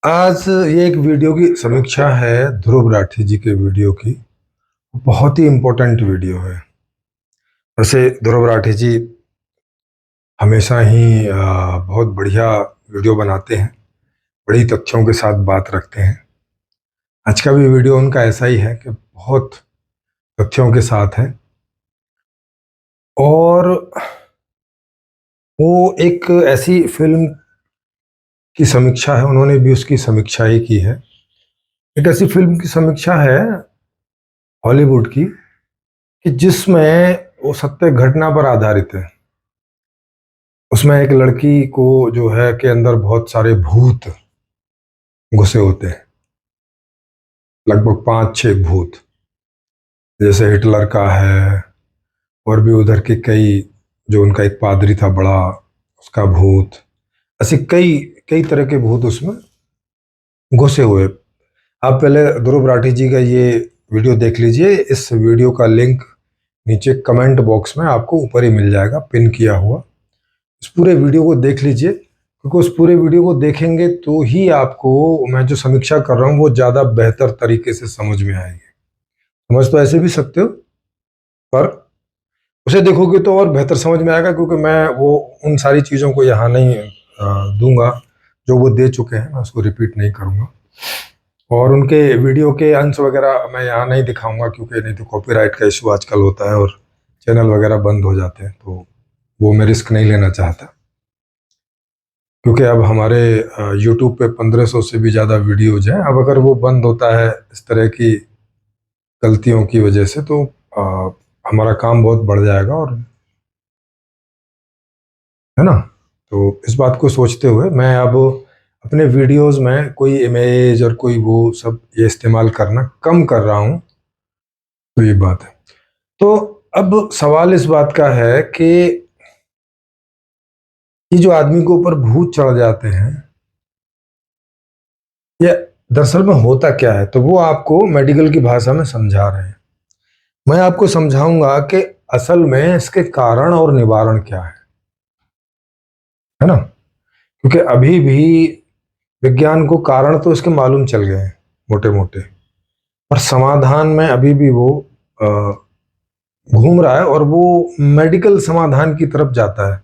आज ये एक वीडियो की समीक्षा है ध्रुव राठी जी के वीडियो की। बहुत ही इम्पोर्टेंट वीडियो है। वैसे ध्रुव राठी जी हमेशा ही बहुत बढ़िया वीडियो बनाते हैं, बड़ी तथ्यों के साथ बात रखते हैं। आज का भी वीडियो उनका ऐसा ही है कि बहुत तथ्यों के साथ है और वो एक ऐसी फिल्म की समीक्षा है, उन्होंने भी उसकी समीक्षा ही की है। एक ऐसी फिल्म की समीक्षा है हॉलीवुड की कि जिसमें वो सत्य घटना पर आधारित है। उसमें एक लड़की को जो है के अंदर बहुत सारे भूत घुसे होते हैं, लगभग 5-6 भूत, जैसे हिटलर का है और भी उधर के कई, जो उनका एक पादरी था बड़ा, उसका भूत, ऐसे कई कई तरह के भूत उसमें घुसे हुए। आप पहले ध्रुव राठी जी का ये वीडियो देख लीजिए। इस वीडियो का लिंक नीचे कमेंट बॉक्स में आपको ऊपर ही मिल जाएगा, पिन किया हुआ। इस पूरे वीडियो को देख लीजिए, क्योंकि उस पूरे वीडियो को देखेंगे तो ही आपको मैं जो समीक्षा कर रहा हूँ वो ज़्यादा बेहतर तरीके से समझ में आएगी। समझ तो ऐसे भी सकते हो, पर उसे देखोगे तो और बेहतर समझ में आएगा, क्योंकि मैं वो उन सारी चीज़ों को यहाँ नहीं दूंगा जो वो दे चुके हैं, मैं उसको रिपीट नहीं करूँगा। और उनके वीडियो के अंश वगैरह मैं यहाँ नहीं दिखाऊंगा, क्योंकि नहीं तो कॉपीराइट का इशू आजकल होता है और चैनल वगैरह बंद हो जाते हैं, तो वो मैं रिस्क नहीं लेना चाहता। क्योंकि अब हमारे यूट्यूब पे 1500 से भी ज़्यादा वीडियोज हैं। अब अगर वो बंद होता है इस तरह की गलतियों की वजह से, तो हमारा काम बहुत बढ़ जाएगा, और है ना। तो इस बात को सोचते हुए मैं अब अपने वीडियोस में कोई इमेज और कोई वो सब ये इस्तेमाल करना कम कर रहा हूँ। तो ये बात है। तो अब सवाल इस बात का है कि ये जो आदमी के ऊपर भूत चढ़ जाते हैं, ये दरअसल में होता क्या है, तो वो आपको मेडिकल की भाषा में समझा रहे हैं। मैं आपको समझाऊंगा कि असल में इसके कारण और निवारण क्या है ना। क्योंकि अभी भी विज्ञान को कारण तो इसके मालूम चल गए हैं मोटे मोटे, पर समाधान में अभी भी वो घूम रहा है, और वो मेडिकल समाधान की तरफ जाता है,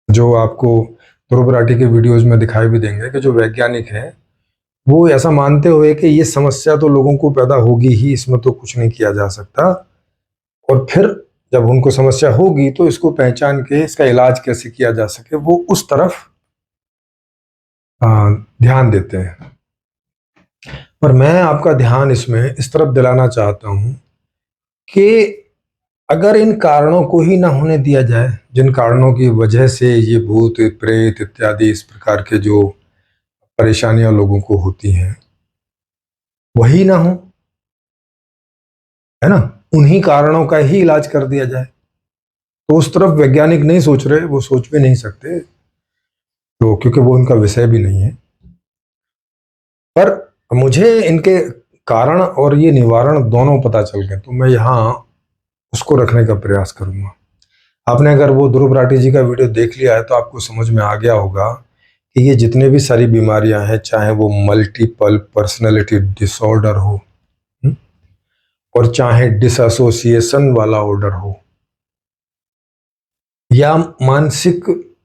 जो आपको ध्रुव राठी के वीडियोज में दिखाई भी देंगे कि जो वैज्ञानिक हैं वो ऐसा मानते हुए कि ये समस्या तो लोगों को पैदा होगी ही, इसमें तो कुछ नहीं किया जा सकता, और फिर जब उनको समस्या होगी तो इसको पहचान के इसका इलाज कैसे किया जा सके वो उस तरफ ध्यान देते हैं। पर मैं आपका ध्यान इसमें इस तरफ दिलाना चाहता हूं कि अगर इन कारणों को ही ना होने दिया जाए, जिन कारणों की वजह से ये भूत प्रेत इत्यादि इस प्रकार के जो परेशानियां लोगों को होती हैं वही ना हो, है ना, उन्हीं कारणों का ही इलाज कर दिया जाए, तो उस तरफ वैज्ञानिक नहीं सोच रहे, वो सोच भी नहीं सकते, तो क्योंकि वो उनका विषय भी नहीं है। पर मुझे इनके कारण और ये निवारण दोनों पता चल गए, तो मैं यहाँ उसको रखने का प्रयास करूंगा। आपने अगर वो ध्रुव राठी जी का वीडियो देख लिया है तो आपको समझ में आ गया होगा कि ये जितने भी सारी बीमारियां हैं, चाहे वो मल्टीपल पर्सनैलिटी डिसऑर्डर हो, हम्म, और चाहे डिसएसोसिएशन वाला ऑर्डर हो, या मानसिक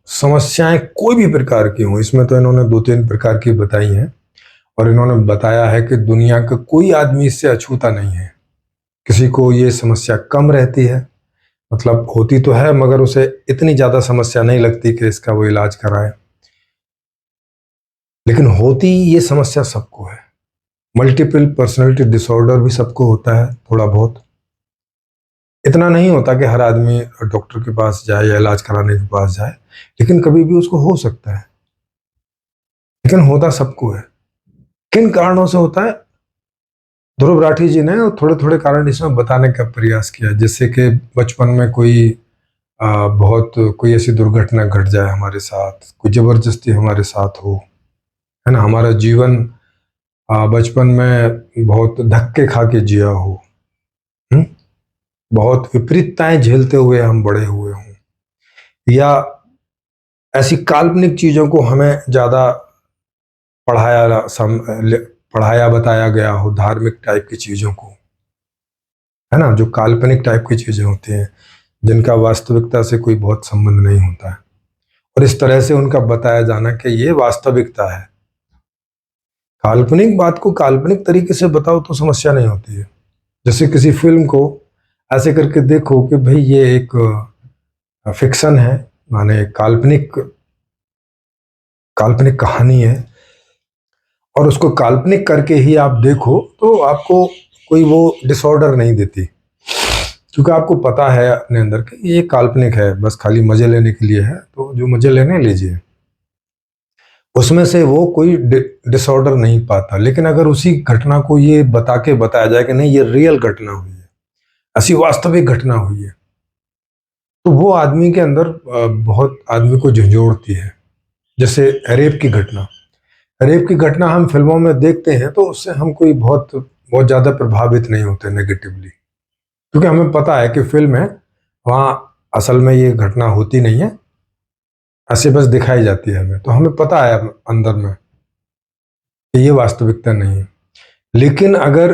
समस्याएं कोई भी प्रकार की हो, इसमें तो इन्होंने 2-3 प्रकार की बताई हैं, और इन्होंने बताया है कि दुनिया का कोई आदमी इससे अछूता नहीं है। किसी को ये समस्या कम रहती है, मतलब होती तो है मगर उसे इतनी ज़्यादा समस्या नहीं लगती कि इसका वो इलाज कराए, लेकिन होती ये समस्या सबको है। मल्टीपल पर्सनैलिटी डिसऑर्डर भी सबको होता है थोड़ा बहुत, इतना नहीं होता कि हर आदमी डॉक्टर के पास जाए या इलाज कराने के पास जाए, लेकिन कभी भी उसको हो सकता है, लेकिन होता सबको है। किन कारणों से होता है, ध्रुव राठी जी ने थोड़े थोड़े कारण इसमें बताने का प्रयास किया, जिससे कि बचपन में कोई बहुत कोई ऐसी दुर्घटना घट जाए हमारे साथ, कोई जबरदस्ती हमारे साथ हो, है ना, हमारा जीवन बचपन में बहुत धक्के खा के जिया हो, हुँ? बहुत विपरीतताएं झेलते हुए हम बड़े हुए हों, या ऐसी काल्पनिक चीजों को हमें ज्यादा पढ़ाया बताया गया हो धार्मिक टाइप की चीज़ों को, है ना, जो काल्पनिक टाइप की चीज़ें होती हैं जिनका वास्तविकता से कोई बहुत संबंध नहीं होता है, और इस तरह से उनका बताया जाना कि ये वास्तविकता है। काल्पनिक बात को काल्पनिक तरीके से बताओ तो समस्या नहीं होती है। जैसे किसी फिल्म को ऐसे करके देखो कि भाई ये एक फिक्शन है, माने काल्पनिक काल्पनिक कहानी है, और उसको काल्पनिक करके ही आप देखो तो आपको कोई वो डिसऑर्डर नहीं देती, क्योंकि आपको पता है अपने अंदर कि ये काल्पनिक है, बस खाली मजे लेने के लिए है, तो जो मजे लेने लीजिए, उसमें से वो कोई डिसऑर्डर नहीं पाता। लेकिन अगर उसी घटना को ये बता के बताया जाए कि नहीं ये रियल घटना हुई है, ऐसी वास्तविक घटना हुई है, तो वो आदमी के अंदर बहुत आदमी को झंझोड़ती है। जैसे रेप की घटना हम फिल्मों में देखते हैं तो उससे हम कोई बहुत बहुत ज्यादा प्रभावित नहीं होते नेगेटिवली, क्योंकि हमें पता है कि फिल्म है, वहाँ असल में ये घटना होती नहीं है, ऐसे बस दिखाई जाती है हमें, तो हमें पता है अंदर में कि ये वास्तविकता नहीं है। लेकिन अगर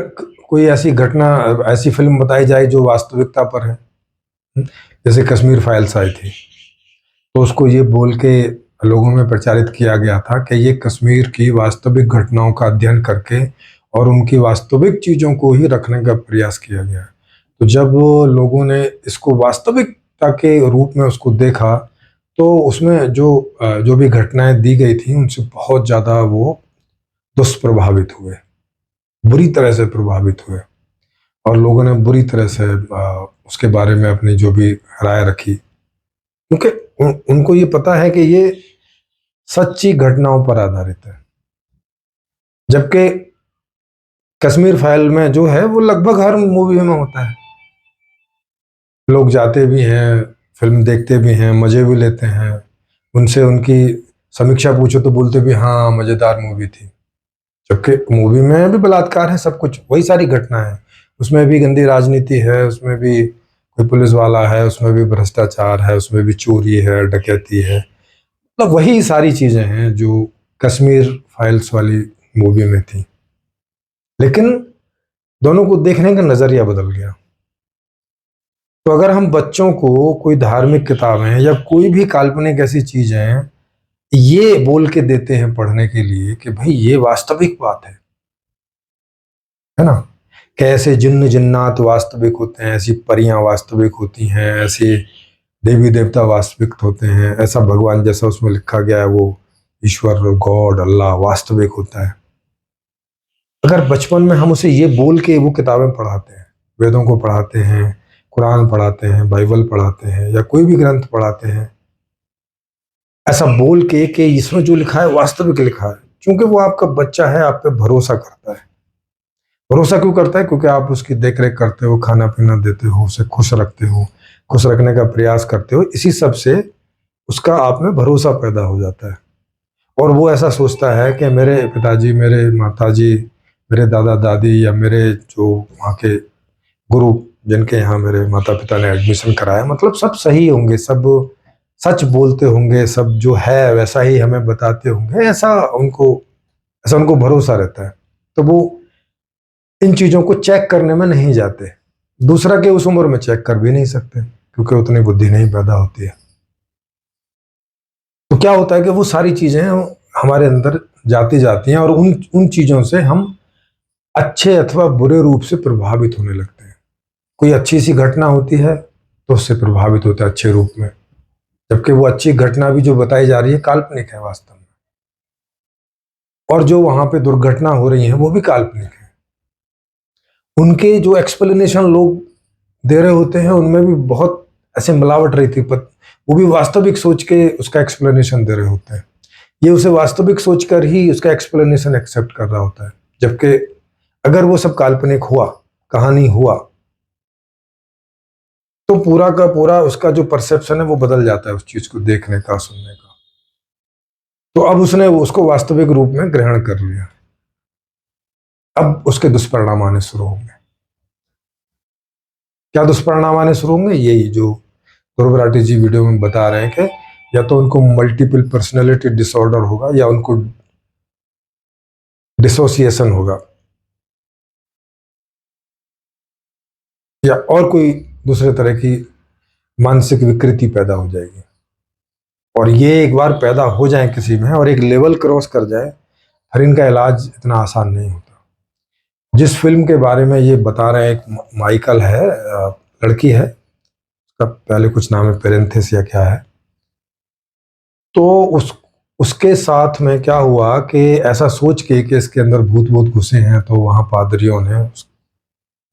कोई ऐसी घटना, ऐसी फिल्म बताई जाए जो वास्तविकता पर है, जैसे कश्मीर फाइल्स आई थी, तो उसको ये बोल के लोगों में प्रचारित किया गया था कि ये कश्मीर की वास्तविक घटनाओं का अध्ययन करके और उनकी वास्तविक चीज़ों को ही रखने का प्रयास किया गया। तो जब लोगों ने इसको वास्तविकता के रूप में उसको देखा, तो उसमें जो भी घटनाएं दी गई थी उनसे बहुत ज़्यादा वो दुष्प्रभावित हुए, बुरी तरह से प्रभावित हुए, और लोगों ने बुरी तरह से उसके बारे में अपनी जो भी राय रखी, क्योंकि उनको ये पता है कि ये सच्ची घटनाओं पर आधारित है। जबकि कश्मीर फाइल में जो है वो लगभग हर मूवी में होता है, लोग जाते भी हैं, फिल्म देखते भी हैं, मजे भी लेते हैं, उनसे उनकी समीक्षा पूछो तो बोलते भी हाँ मजेदार मूवी थी। जबकि मूवी में भी बलात्कार है, सब कुछ वही सारी घटना है, उसमें भी गंदी राजनीति है, उसमें भी कोई पुलिस वाला है, उसमें भी भ्रष्टाचार है, उसमें भी चोरी है, डकैती है, मतलब वही सारी चीजें हैं जो कश्मीर फाइल्स वाली मूवी में थी। लेकिन दोनों को देखने का नजरिया बदल गया। तो अगर हम बच्चों को कोई धार्मिक किताबें या कोई भी काल्पनिक ऐसी चीजें ये बोल के देते हैं पढ़ने के लिए कि भाई ये वास्तविक बात है ना, कि ऐसे जिन्न जिन्नात वास्तविक होते हैं, ऐसी परियां वास्तविक होती हैं, ऐसे देवी देवता वास्तविक होते हैं, ऐसा भगवान जैसा उसमें लिखा गया है वो ईश्वर गॉड अल्लाह वास्तविक होता है। अगर बचपन में हम उसे ये बोल के वो किताबें पढ़ाते हैं, वेदों को पढ़ाते हैं, कुरान पढ़ाते हैं, बाइबल पढ़ाते हैं, या कोई भी ग्रंथ पढ़ाते हैं, ऐसा बोल के कि इसमें जो लिखा है वास्तविक लिखा है, क्योंकि वो आपका बच्चा है, आप पे भरोसा करता है। भरोसा क्यों करता है? क्योंकि आप उसकी देख रेख करते हो, खाना पीना देते हो, उसे खुश रखते हो, खुश रखने का प्रयास करते हो, इसी सब से उसका आप में भरोसा पैदा हो जाता है, और वो ऐसा सोचता है कि मेरे पिताजी, मेरे माताजी, मेरे दादा दादी, या मेरे जो वहाँ के गुरु जिनके यहाँ मेरे माता पिता ने एडमिशन कराया, मतलब सब सही होंगे, सब सच बोलते होंगे, सब जो है वैसा ही हमें बताते होंगे, ऐसा उनको भरोसा रहता है। तो वो इन चीजों को चेक करने में नहीं जाते, दूसरा के उस उम्र में चेक कर भी नहीं सकते, क्योंकि उतनी बुद्धि नहीं पैदा होती है। तो क्या होता है कि वो सारी चीजें हमारे अंदर जाती जाती हैं, और उन उन चीजों से हम अच्छे अथवा बुरे रूप से प्रभावित होने लगते हैं। कोई अच्छी सी घटना होती है तो उससे प्रभावित होता है अच्छे रूप में, जबकि वो अच्छी घटना भी जो बताई जा रही है काल्पनिक है वास्तव में, और जो वहां पे दुर्घटना हो रही है वो भी काल्पनिक है। उनके जो एक्सप्लेनेशन लोग दे रहे होते हैं उनमें भी बहुत ऐसे मिलावट रहती है, वो भी वास्तविक सोच के उसका एक्सप्लेनेशन दे रहे होते हैं, ये उसे वास्तविक सोचकर ही उसका एक्सप्लेनेशन एक्सेप्ट कर रहा होता है। जबकि अगर वो सब काल्पनिक हुआ, कहानी हुआ, तो पूरा का पूरा उसका जो परसेप्शन है वो बदल जाता है उस चीज को देखने का, सुनने का। तो अब उसने उसको वास्तविक रूप में ग्रहण कर लिया, अब उसके दुष्परिणाम आने शुरू होंगे। क्या दुष्परिणाम आने शुरू होंगे? यही जो ध्रुव राठी जी वीडियो में बता रहे हैं कि या तो उनको मल्टीपल पर्सनैलिटी डिसऑर्डर होगा, या उनको डिसोसिएशन होगा या और कोई दूसरे तरह की मानसिक विकृति पैदा हो जाएगी। और ये एक बार पैदा हो जाए किसी में और एक लेवल क्रॉस कर जाए, फिर इनका इलाज इतना आसान नहीं होता। जिस फिल्म के बारे में ये बता रहे हैं, एक माइकल है, लड़की है, उसका पहले कुछ नाम है पेरेंथिस या क्या है, तो उसके साथ में क्या हुआ कि ऐसा सोच के कि इसके अंदर भूत भूत घुसे हैं, तो वहाँ पादरियों ने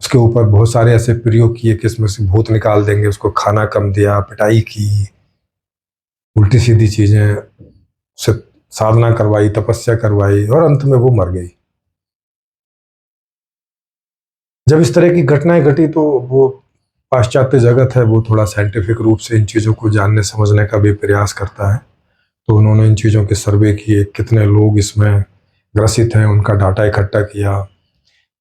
उसके ऊपर बहुत सारे ऐसे प्रयोग किए कि इसमें से भूत निकाल देंगे, उसको खाना कम दिया, पिटाई की, उल्टी सीधी चीजें, उससे साधना करवाई, तपस्या करवाई, और अंत में वो मर गई। जब इस तरह की घटनाएं घटी तो वो पाश्चात्य जगत है, वो थोड़ा साइंटिफिक रूप से इन चीज़ों को जानने समझने का भी प्रयास करता है। तो उन्होंने इन चीज़ों के सर्वे किए, कितने लोग इसमें ग्रसित हैं, उनका डाटा इकट्ठा किया,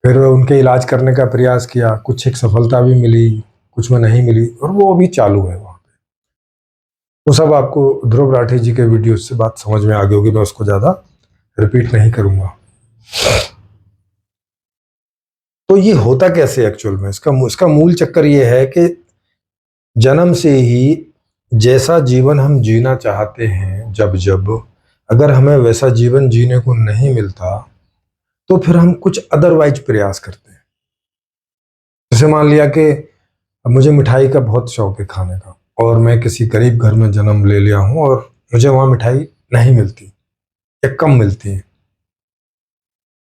फिर उनके इलाज करने का प्रयास किया। कुछ एक सफलता भी मिली, कुछ में नहीं मिली, और वो अभी चालू है वहाँ पे। वो सब आपको ध्रुव राठी जी के वीडियो से बात समझ में आ गई होगी, मैं उसको ज़्यादा रिपीट नहीं करूँगा। तो ये होता कैसे एक्चुअल में, इसका मूल चक्कर ये है कि जन्म से ही जैसा जीवन हम जीना चाहते हैं, जब जब अगर हमें वैसा जीवन जीने को नहीं मिलता, तो फिर हम कुछ अदरवाइज प्रयास करते हैं। जैसे मान लिया कि मुझे मिठाई का बहुत शौक है खाने का, और मैं किसी गरीब घर में जन्म ले लिया हूँ और मुझे वहाँ मिठाई नहीं मिलती या कम मिलती है,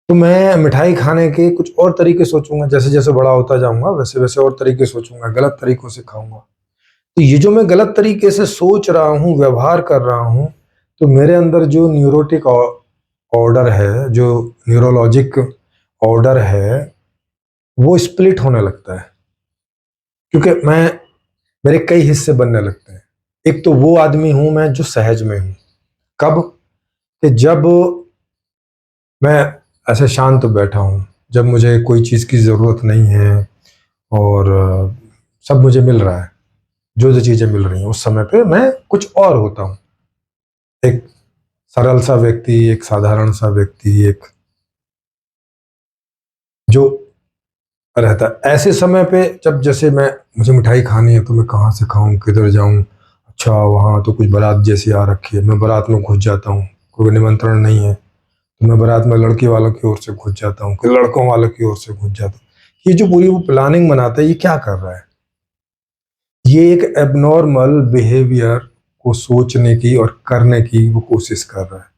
तो मैं मिठाई खाने के कुछ और तरीके सोचूंगा। जैसे जैसे बड़ा होता जाऊंगा वैसे वैसे और तरीके सोचूंगा, गलत तरीकों से खाऊंगा। तो ये जो मैं गलत तरीके से सोच रहा हूँ, व्यवहार कर रहा हूँ, तो मेरे अंदर जो न्यूरोटिक ऑर्डर है, जो न्यूरोलॉजिक ऑर्डर है, वो स्प्लिट होने लगता है। क्योंकि मेरे कई हिस्से बनने लगते हैं। एक तो वो आदमी हूं मैं जो सहज में हूं, कब कि जब मैं ऐसे शांत बैठा हूं, जब मुझे कोई चीज़ की ज़रूरत नहीं है और सब मुझे मिल रहा है, जो जो चीज़ें मिल रही हैं, उस समय पे मैं कुछ और होता हूँ। एक सरल सा व्यक्ति, एक साधारण सा व्यक्ति, एक जो रहता है ऐसे समय पे। जब जैसे मुझे मिठाई खानी है, तो मैं कहाँ से खाऊं, किधर जाऊं, अच्छा वहाँ तो कुछ बारात जैसी आ रखी है, मैं बारात में घुस जाता हूँ। कोई निमंत्रण नहीं है तो मैं बारात में लड़की वालों की ओर से घुस जाता हूँ, कोई लड़कों वालों की ओर से घुस जाता हूँ। ये जो पूरी वो प्लानिंग बनाता है, ये क्या कर रहा है? ये एक एबनॉर्मल बिहेवियर को सोचने की और करने की वो कोशिश कर रहा है।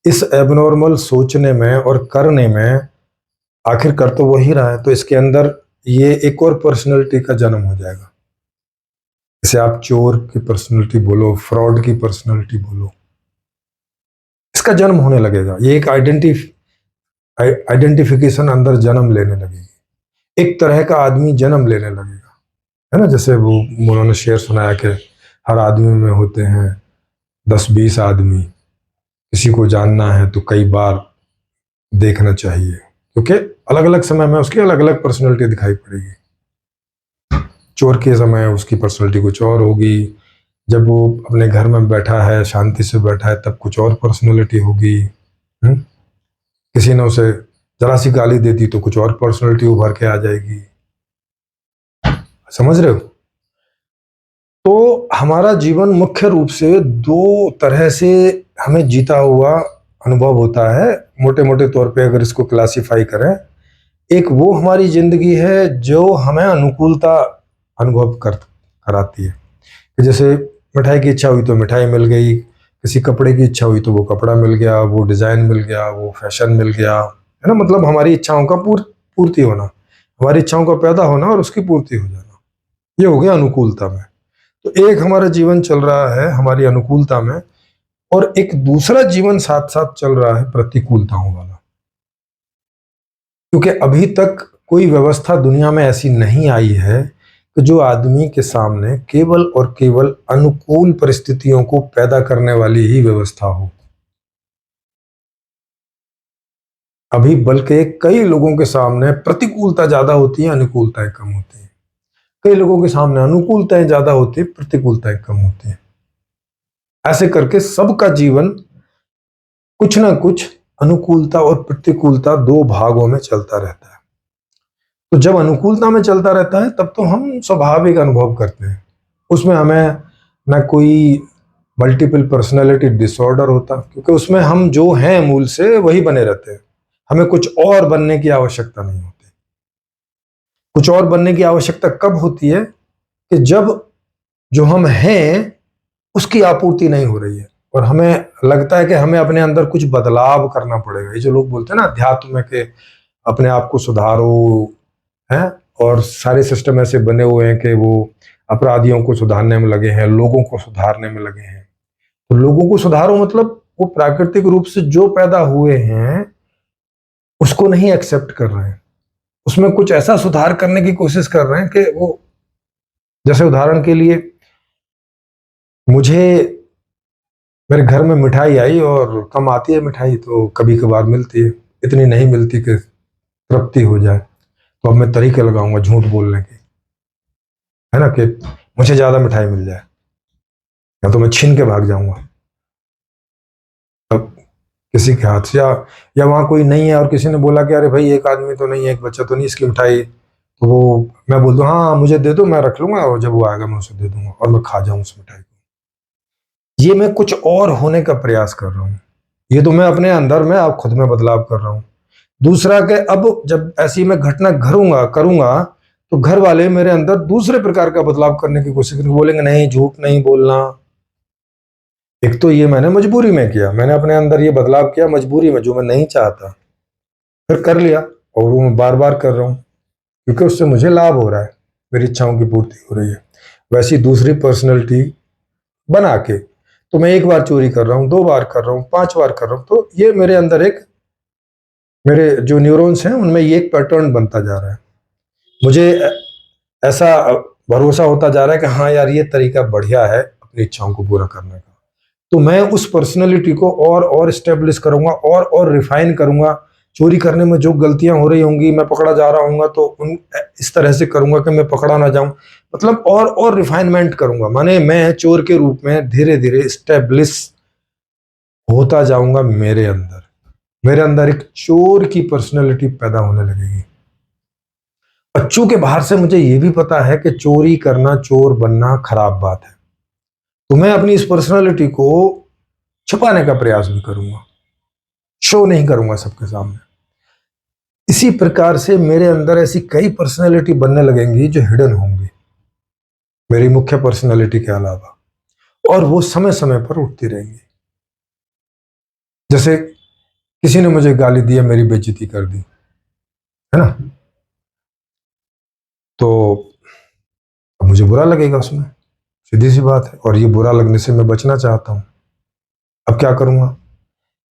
इस एबनॉर्मल सोचने में और करने में आखिर कर तो वही रहा है, तो इसके अंदर ये एक और पर्सनैलिटी का जन्म हो जाएगा। जैसे आप चोर की पर्सनैलिटी बोलो, फ्रॉड की पर्सनैलिटी बोलो, इसका जन्म होने लगेगा। ये एक आइडेंटिफिकेशन अंदर जन्म लेने लगेगी। एक तरह का आदमी जन्म लेने लगेगा, है ना। जैसे वो उन्होंने शेर सुनाया कि हर आदमी में होते हैं 10-20 आदमी, किसी को जानना है तो कई बार देखना चाहिए, क्योंकि अलग अलग समय में उसकी अलग अलग पर्सनैलिटी दिखाई पड़ेगी। चोर के समय उसकी पर्सनैलिटी कुछ और होगी, जब वो अपने घर में बैठा है, शांति से बैठा है, तब कुछ और पर्सनैलिटी होगी। किसी ने उसे जरा सी गाली दे दी तो कुछ और पर्सनैलिटी उभर के आ जाएगी। समझ रहे हो? तो हमारा जीवन मुख्य रूप से दो तरह से हमें जीता हुआ अनुभव होता है, मोटे मोटे तौर पे अगर इसको क्लासिफाई करें। एक वो हमारी जिंदगी है जो हमें अनुकूलता अनुभव कराती है, कि जैसे मिठाई की इच्छा हुई तो मिठाई मिल गई, किसी कपड़े की इच्छा हुई तो वो कपड़ा मिल गया, वो डिज़ाइन मिल गया, वो फैशन मिल गया, है ना। मतलब हमारी इच्छाओं का पूर्ति होना, हमारी इच्छाओं का पैदा होना और उसकी पूर्ति हो जाना, ये हो गया अनुकूलता में। तो एक हमारा जीवन चल रहा है हमारी अनुकूलता में, और एक दूसरा जीवन साथ साथ चल रहा है प्रतिकूलताओं वाला। क्योंकि अभी तक कोई व्यवस्था दुनिया में ऐसी नहीं आई है कि जो आदमी के सामने केवल और केवल अनुकूल परिस्थितियों को पैदा करने वाली ही व्यवस्था हो। अभी बल्कि कई लोगों के सामने प्रतिकूलता ज्यादा होती है, अनुकूलताएं कम होती है। कई लोगों के सामने अनुकूलताएं ज्यादा होती है, प्रतिकूलताएं कम होती है। ऐसे करके सबका जीवन कुछ ना कुछ अनुकूलता और प्रतिकूलता दो भागों में चलता रहता है। तो जब अनुकूलता में चलता रहता है तब तो हम स्वाभाविक अनुभव करते हैं, उसमें हमें न कोई मल्टीपल पर्सनालिटी डिसऑर्डर होता, क्योंकि उसमें हम जो हैं मूल से वही बने रहते हैं। हमें कुछ और बनने की आवश्यकता नहीं होती। कुछ और बनने की आवश्यकता कब होती है कि जब जो हम हैं उसकी आपूर्ति नहीं हो रही है और हमें लगता है कि हमें अपने अंदर कुछ बदलाव करना पड़ेगा। ये जो लोग बोलते हैं ना अध्यात्म में कि अपने आप को सुधारो, है, और सारे सिस्टम ऐसे बने हुए हैं कि वो अपराधियों को सुधारने में लगे हैं, लोगों को सुधारने में लगे हैं। तो लोगों को सुधारो मतलब वो प्राकृतिक रूप से जो पैदा हुए हैं उसको नहीं एक्सेप्ट कर रहे हैं, उसमें कुछ ऐसा सुधार करने की कोशिश कर रहे हैं कि वो, जैसे उदाहरण के लिए मुझे मेरे घर में मिठाई आई और कम आती है मिठाई, तो कभी कभार मिलती है, इतनी नहीं मिलती कि तृप्ति हो जाए, तो अब मैं तरीके लगाऊंगा झूठ बोलने के, है ना, कि मुझे ज्यादा मिठाई मिल जाए, या तो मैं छीन के भाग जाऊंगा अब किसी के हाथ से, या वहां कोई नहीं है और किसी ने बोला कि अरे भाई एक आदमी तो नहीं है, एक बच्चा तो नहीं, इसकी मिठाई, तो वो मैं बोल दूं हाँ मुझे दे दो, मैं रख लूंगा, और जब वो आएगा मैं उसे दे दूंगा और मैं खा जाऊं उस मिठाई को। ये मैं कुछ और होने का प्रयास कर रहा हूँ। ये तो मैं अपने अंदर में अब खुद में बदलाव कर रहा हूँ। दूसरा के अब जब ऐसी मैं घटना करूंगा करूंगा तो घर वाले मेरे अंदर दूसरे प्रकार का बदलाव करने की कोशिश करेंगे, बोलेंगे नहीं झूठ नहीं बोलना। एक तो ये मैंने मजबूरी में किया, मैंने अपने अंदर ये बदलाव किया मजबूरी में, जो मैं नहीं चाहता, फिर कर लिया, और वो मैं बार बार कर रहा हूँ क्योंकि उससे मुझे लाभ हो रहा है, मेरी इच्छाओं की पूर्ति हो रही है। वैसी दूसरी पर्सनैलिटी बना के तो मैं एक बार चोरी कर रहा हूँ, दो बार कर रहा हूँ, 5 बार कर रहा हूँ, तो ये मेरे अंदर एक, मेरे जो न्यूरॉन्स हैं उनमें ये एक पैटर्न बनता जा रहा है। मुझे ऐसा भरोसा होता जा रहा है कि हाँ यार ये तरीका बढ़िया है अपनी इच्छाओं को पूरा करने का, तो मैं उस पर्सनैलिटी को और स्टेब्लिश करूंगा और रिफाइन करूंगा। चोरी करने में जो गलतियां हो रही होंगी, मैं पकड़ा जा रहा हूँ तो उन इस तरह से करूंगा कि मैं पकड़ा ना जाऊं, मतलब और रिफाइनमेंट करूंगा, माने मैं चोर के रूप में धीरे धीरे स्टेब्लिश होता जाऊंगा। मेरे अंदर एक चोर की पर्सनैलिटी पैदा होने लगेगी। बच्चों के बाहर से मुझे यह भी पता है कि चोरी करना, चोर बनना खराब बात है, तो मैं अपनी इस पर्सनैलिटी को छुपाने का प्रयास भी करूंगा, शो नहीं करूंगा सबके सामने। इसी प्रकार से मेरे अंदर ऐसी कई पर्सनैलिटी बनने लगेंगी जो हिडन होंगी मेरी मुख्य पर्सनैलिटी के अलावा, और वो समय समय पर उठती रहेंगी। जैसे किसी ने मुझे गाली दी, मेरी बेइज्जती कर दी, है ना, तो अब मुझे बुरा लगेगा उसमें, सीधी सी बात है, और ये बुरा लगने से मैं बचना चाहता हूं। अब क्या करूंगा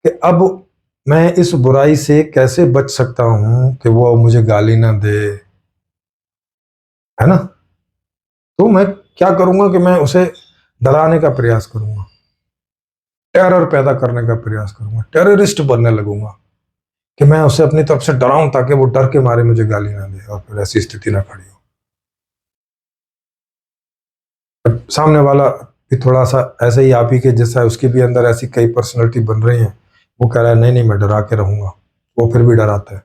कि अब मैं इस बुराई से कैसे बच सकता हूं कि वो मुझे गाली ना दे, है ना। तो मैं क्या करूंगा कि मैं उसे डराने का प्रयास करूंगा, टेरर पैदा करने का प्रयास करूंगा, टेररिस्ट बनने लगूंगा कि मैं उसे अपनी तरफ से डराऊं ताकि वो डर के मारे मुझे गाली ना दे और फिर ऐसी स्थिति ना खड़ी हो। अब सामने वाला भी थोड़ा सा ऐसे ही आप ही के जैसा है, उसके भी अंदर ऐसी कई पर्सनैलिटी बन रही हैं, वो कह रहा है नहीं नहीं मैं डरा के रहूंगा, वो फिर भी डराता है,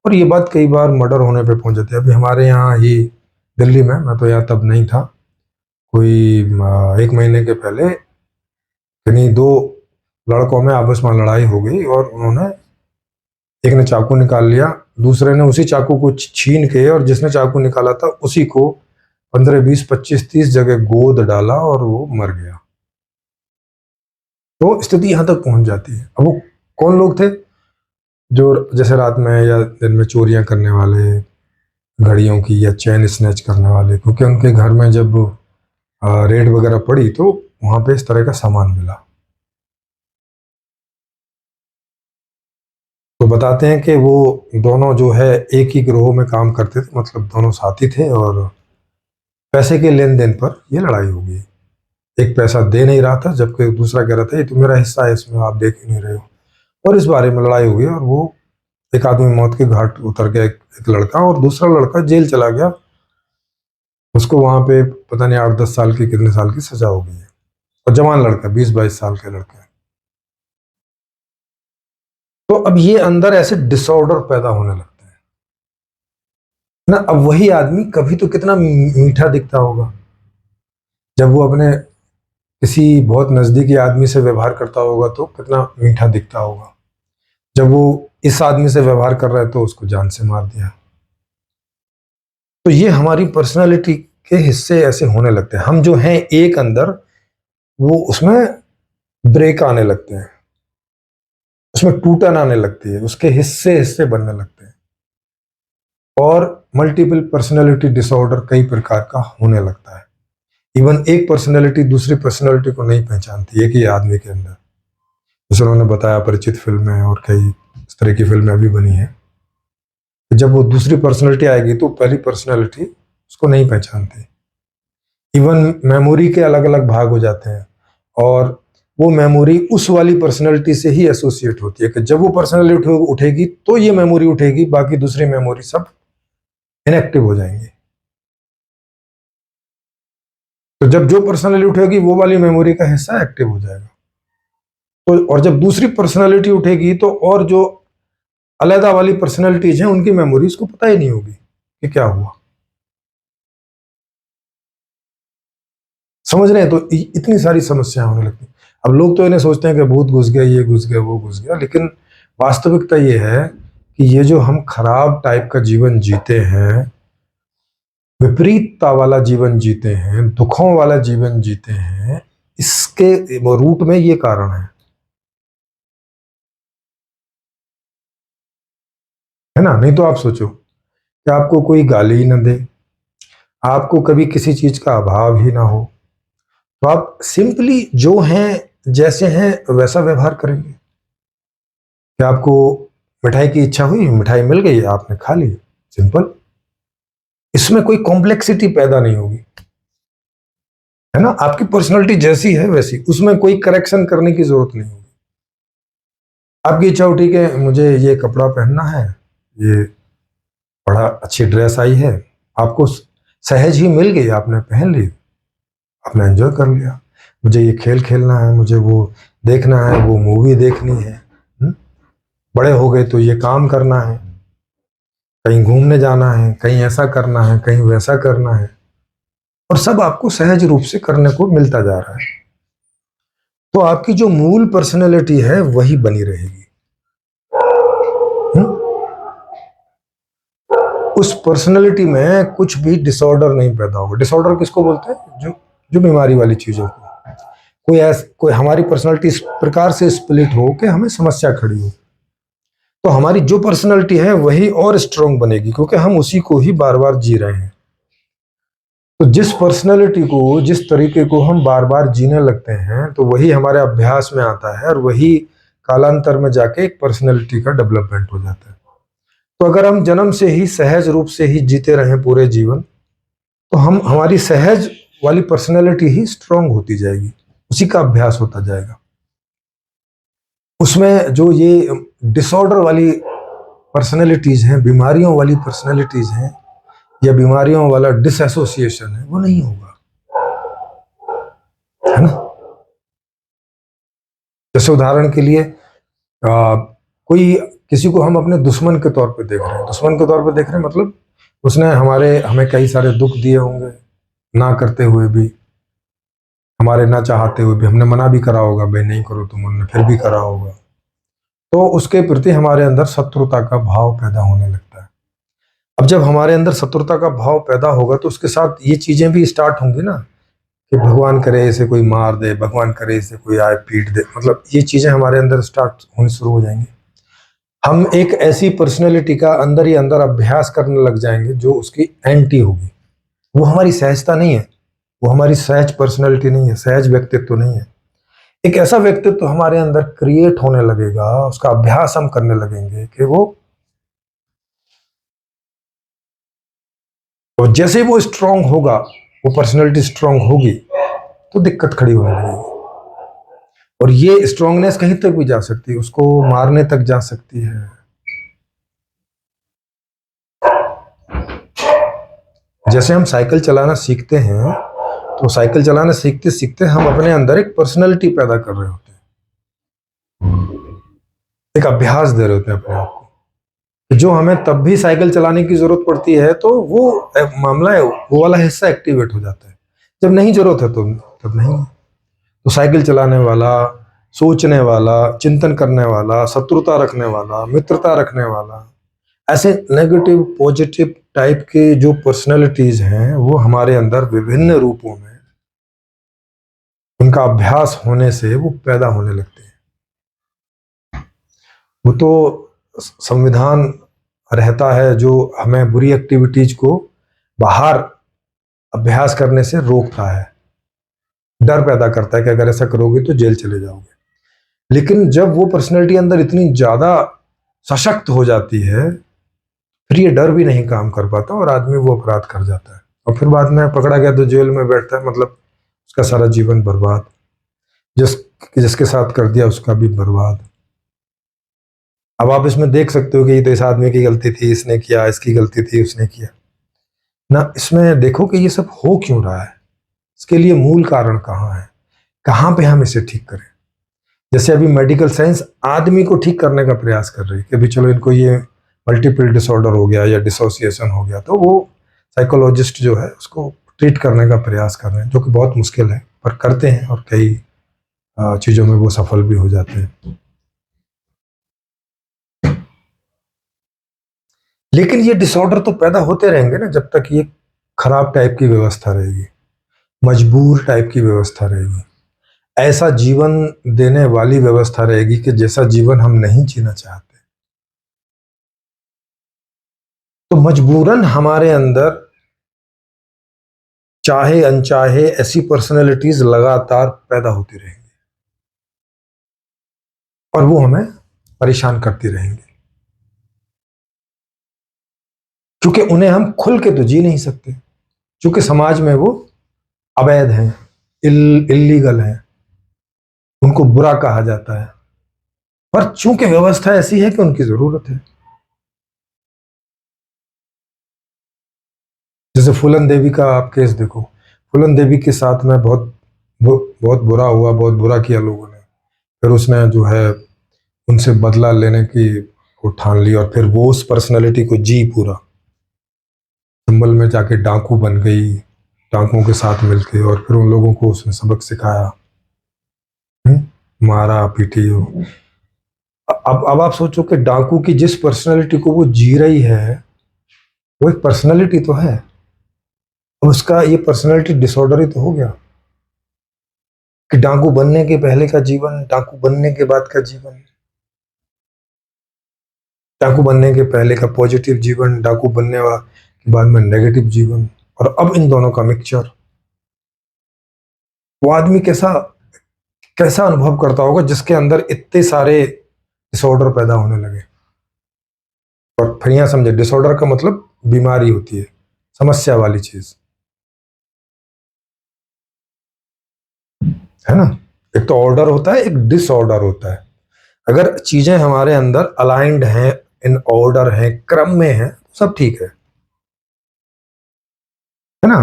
और ये बात कई बार मर्डर होने पे पहुंच जाती है। अभी हमारे यहाँ ही दिल्ली में, मैं तो यहाँ तब नहीं था, कोई 1 महीने के पहले कहीं दो लड़कों में आपस में लड़ाई हो गई और उन्होंने, एक ने चाकू निकाल लिया, दूसरे ने उसी चाकू को छीन के, और जिसने चाकू निकाला था उसी को 15 20 25 30 जगह गोद डाला और वो मर गया। तो स्थिति यहां तक पहुंच जाती है। अब वो कौन लोग थे जो जैसे रात में या दिन में चोरियां करने वाले, घड़ियों की या चैन स्नैच करने वाले, क्योंकि उनके घर में जब रेड वगैरह पड़ी तो वहां पे इस तरह का सामान मिला। तो बताते हैं कि वो दोनों जो है एक ही ग्रोह में काम करते थे, मतलब दोनों साथी थे, और पैसे के लेन देन पर ये लड़ाई हो गई। एक पैसा दे नहीं रहा था जबकि दूसरा कह रहा था ये तो मेरा हिस्सा है, इसमें आप देख ही नहीं रहे हो, और इस बारे में लड़ाई हो गई, और वो एक आदमी मौत के घाट उतर गया, एक लड़का, और दूसरा लड़का जेल चला गया। उसको वहां पे पता नहीं 8 10 साल की कितने साल की सजा हो गई है, और जवान लड़का 20 22 साल का लड़का है। तो अब ये अंदर ऐसे डिसऑर्डर पैदा होने लगते हैं ना। अब वही आदमी कभी तो कितना मीठा दिखता होगा जब वो अपने किसी बहुत नजदीकी आदमी से व्यवहार करता होगा, तो कितना मीठा दिखता होगा। जब वो इस आदमी से व्यवहार कर रहा है तो उसको जान से मार दिया। तो ये हमारी पर्सनालिटी के हिस्से ऐसे होने लगते हैं। हम जो हैं एक अंदर, वो उसमें ब्रेक आने लगते हैं, उसमें टूटन आने लगती है, उसके हिस्से हिस्से बनने लगते हैं, और मल्टीपल पर्सनैलिटी डिसऑर्डर कई प्रकार का होने लगता है। इवन एक पर्सनैलिटी दूसरी पर्सनैलिटी को नहीं पहचानती, एक ही आदमी के अंदर। जैसे उन्होंने बताया, परिचित फिल्में और कई इस तरह की फिल्में अभी बनी हैं, जब वो दूसरी पर्सनैलिटी आएगी तो पहली पर्सनैलिटी उसको नहीं पहचानती। इवन मेमोरी के अलग अलग भाग हो जाते हैं, और वो मेमोरी उस वाली पर्सनैलिटी से ही एसोसिएट होती है कि जब वो पर्सनैलिटी उठेगी तो ये मेमोरी उठेगी, बाकी दूसरी मेमोरी सब इनएक्टिव हो जाएंगी। तो जब जो पर्सनैलिटी उठेगी वो वाली मेमोरी का हिस्सा एक्टिव हो जाएगा। तो और जब दूसरी पर्सनैलिटी उठेगी तो और जो अलग वाली पर्सनैलिटीज हैं उनकी मेमोरीज को पता ही नहीं होगी कि क्या हुआ। समझ रहे हैं? तो इतनी सारी समस्याएं होने लगती। अब लोग तो इन्हें सोचते हैं कि भूत घुस गया, ये घुस गया, वो घुस गया, लेकिन वास्तविकता ये है कि ये जो हम खराब टाइप का जीवन जीते हैं, विपरीतता वाला जीवन जीते हैं, दुखों वाला जीवन जीते हैं, इसके रूट में ये कारण है ना। नहीं तो आप सोचो कि आपको कोई गाली न दे, आपको कभी किसी चीज का अभाव ही ना हो, तो आप सिंपली जो हैं जैसे हैं वैसा व्यवहार करेंगे। कि आपको मिठाई की इच्छा हुई, मिठाई मिल गई, आपने खा ली, सिंपल। इसमें कोई कॉम्प्लेक्सिटी पैदा नहीं होगी, है ना। आपकी पर्सनालिटी जैसी है वैसी, उसमें कोई करेक्शन करने की जरूरत नहीं होगी। आपकी इच्छा उठी कि मुझे ये कपड़ा पहनना है, ये बड़ा अच्छी ड्रेस आई है, आपको सहज ही मिल गई, आपने पहन ली, आपने एंजॉय कर लिया। मुझे ये खेल खेलना है, मुझे वो देखना है, वो मूवी देखनी है। बड़े हो गए तो ये काम करना है, कहीं घूमने जाना है, कहीं ऐसा करना है, कहीं वैसा करना है, और सब आपको सहज रूप से करने को मिलता जा रहा है। तो आपकी जो मूल पर्सनैलिटी है वही बनी रहेगी। उस पर्सनैलिटी में कुछ भी डिसऑर्डर नहीं पैदा होगा। डिसऑर्डर किसको बोलते हैं? जो जो बीमारी वाली चीजों को। कोई हमारी पर्सनैलिटी इस प्रकार से स्प्लिट हो कि हमें समस्या खड़ी हो, तो हमारी जो पर्सनैलिटी है वही और स्ट्रांग बनेगी, क्योंकि हम उसी को ही बार बार जी रहे हैं। तो जिस पर्सनैलिटी को, जिस तरीके को हम बार बार जीने लगते हैं, तो वही हमारे अभ्यास में आता है, और वही कालांतर में जाके एक पर्सनैलिटी का डेवलपमेंट हो जाता है। तो अगर हम जन्म से ही सहज रूप से ही जीते रहें पूरे जीवन, तो हमारी सहज वाली पर्सनैलिटी ही स्ट्रांग होती जाएगी, उसी का अभ्यास होता जाएगा। उसमें जो ये डिसऑर्डर वाली पर्सनैलिटीज हैं, बीमारियों वाली पर्सनैलिटीज हैं, या बीमारियों वाला डिसएसोसिएशन है, वो नहीं होगा, है ना। जैसे उदाहरण के लिए कोई किसी को हम अपने दुश्मन के तौर पे देख रहे हैं। दुश्मन के तौर पे देख रहे हैं मतलब उसने हमें कई सारे दुख दिए होंगे, ना करते हुए भी, हमारे ना चाहते हुए भी, हमने मना भी करा होगा, भाई नहीं करो तुम, उन्होंने फिर भी करा होगा। तो उसके प्रति हमारे अंदर शत्रुता का भाव पैदा होने लगता है। अब जब हमारे अंदर शत्रुता का भाव पैदा होगा तो उसके साथ ये चीजें भी स्टार्ट होंगी ना, कि भगवान करे इसे कोई मार दे, भगवान करे इसे कोई आए पीट दे, मतलब ये चीजें हमारे अंदर स्टार्ट होनी शुरू हो जाएंगी। हम एक ऐसी पर्सनैलिटी का अंदर ही अंदर अभ्यास करने लग जाएंगे जो उसकी एंटी होगी। वो हमारी सहजता नहीं है, वो हमारी सहज पर्सनैलिटी नहीं है, सहज व्यक्तित्व नहीं है। एक ऐसा व्यक्तित्व हमारे अंदर क्रिएट होने लगेगा, उसका अभ्यास हम करने लगेंगे कि वो, तो जैसे ही वो स्ट्रांग होगा, वो पर्सनैलिटी स्ट्रांग होगी, तो दिक्कत खड़ी होने लगेगी। और ये स्ट्रांगनेस कहीं तक भी जा सकती है, उसको मारने तक जा सकती है। जैसे हम साइकिल चलाना सीखते हैं, तो साइकिल चलाना सीखते सीखते हम अपने अंदर एक पर्सनैलिटी पैदा कर रहे होते हैं। एक अभ्यास दे रहे होते हैं अपने आप को। जो हमें तब भी साइकिल चलाने की जरूरत पड़ती है तो वो मामला है, वो वाला हिस्सा एक्टिवेट हो जाता है। जब नहीं जरूरत है तो तब नहीं है। तो साइकिल चलाने वाला, सोचने वाला, चिंतन करने वाला, शत्रुता रखने वाला, मित्रता रखने वाला, ऐसे नेगेटिव पॉजिटिव टाइप के जो पर्सनैलिटीज हैं वो हमारे अंदर विभिन्न रूपों में उनका अभ्यास होने से वो पैदा होने लगते हैं। वो तो संविधान रहता है जो हमें बुरी एक्टिविटीज को बाहर अभ्यास करने से रोकता है, डर पैदा करता है कि अगर ऐसा करोगे तो जेल चले जाओगे। लेकिन जब वो पर्सनैलिटी अंदर इतनी ज्यादा सशक्त हो जाती है, फिर ये डर भी नहीं काम कर पाता और आदमी वो अपराध कर जाता है, और फिर बाद में पकड़ा गया तो जेल में बैठता है, मतलब उसका सारा जीवन बर्बाद, जिसके साथ कर दिया उसका भी बर्बाद। अब आप इसमें देख सकते हो कि ये तो इस आदमी की गलती थी, इसने किया, इसकी गलती थी, उसने किया ना। इसमें देखो कि ये सब हो क्यों रहा है, इसके लिए मूल कारण कहाँ है, कहाँ पे हम इसे ठीक करें। जैसे अभी मेडिकल साइंस आदमी को ठीक करने का प्रयास कर रही है कि अभी चलो इनको ये मल्टीपल डिसऑर्डर हो गया या डिसोसिएशन हो गया, तो वो साइकोलॉजिस्ट जो है उसको ट्रीट करने का प्रयास कर रहे हैं, जो कि बहुत मुश्किल है, पर करते हैं और कई चीज़ों में वो सफल भी हो जाते हैं। लेकिन ये डिसऑर्डर तो पैदा होते रहेंगे ना जब तक ये खराब टाइप की व्यवस्था रहेगी, मजबूर टाइप की व्यवस्था रहेगी, ऐसा जीवन देने वाली व्यवस्था रहेगी कि जैसा जीवन हम नहीं जीना चाहते। तो मजबूरन हमारे अंदर चाहे अनचाहे ऐसी पर्सनैलिटीज लगातार पैदा होती रहेंगी और वो हमें परेशान करती रहेंगी, क्योंकि उन्हें हम खुल के तो जी नहीं सकते, क्योंकि समाज में वो अवैध हैं, इल्लीगल हैं, उनको बुरा कहा जाता है। पर चूंकि व्यवस्था ऐसी है कि उनकी जरूरत है। जैसे फूलन देवी का आप केस देखो, फूलन देवी के साथ में बहुत बुरा हुआ, बहुत बुरा किया लोगों ने। फिर उसने जो है उनसे बदला लेने की वो ठान ली, और फिर वो उस पर्सनैलिटी को जी पूरा, चंबल में जाके डाकू बन गई, डाकुओं के साथ मिलके, और फिर उन लोगों को उसने सबक सिखाया, मारा पीटी। अब आप सोचो कि डाकू की जिस पर्सनैलिटी को वो जी रही है वो एक पर्सनैलिटी तो है, उसका ये पर्सनैलिटी डिसऑर्डर ही तो हो गया कि डाकू बनने के पहले का जीवन, डाकू बनने के बाद का जीवन, डाकू बनने के पहले का पॉजिटिव जीवन, डाकू बनने के बाद में नेगेटिव जीवन, और अब इन दोनों का मिक्सचर। वो आदमी कैसा कैसा अनुभव करता होगा जिसके अंदर इतने सारे डिसऑर्डर पैदा होने लगे। और फिर यहां समझे, डिसऑर्डर का मतलब बीमारी होती है, समस्या वाली चीज है ना। एक तो ऑर्डर होता है, एक डिसऑर्डर होता है। अगर चीजें हमारे अंदर अलाइंड हैं, इन ऑर्डर हैं, क्रम में हैं, तो सब ठीक है ना।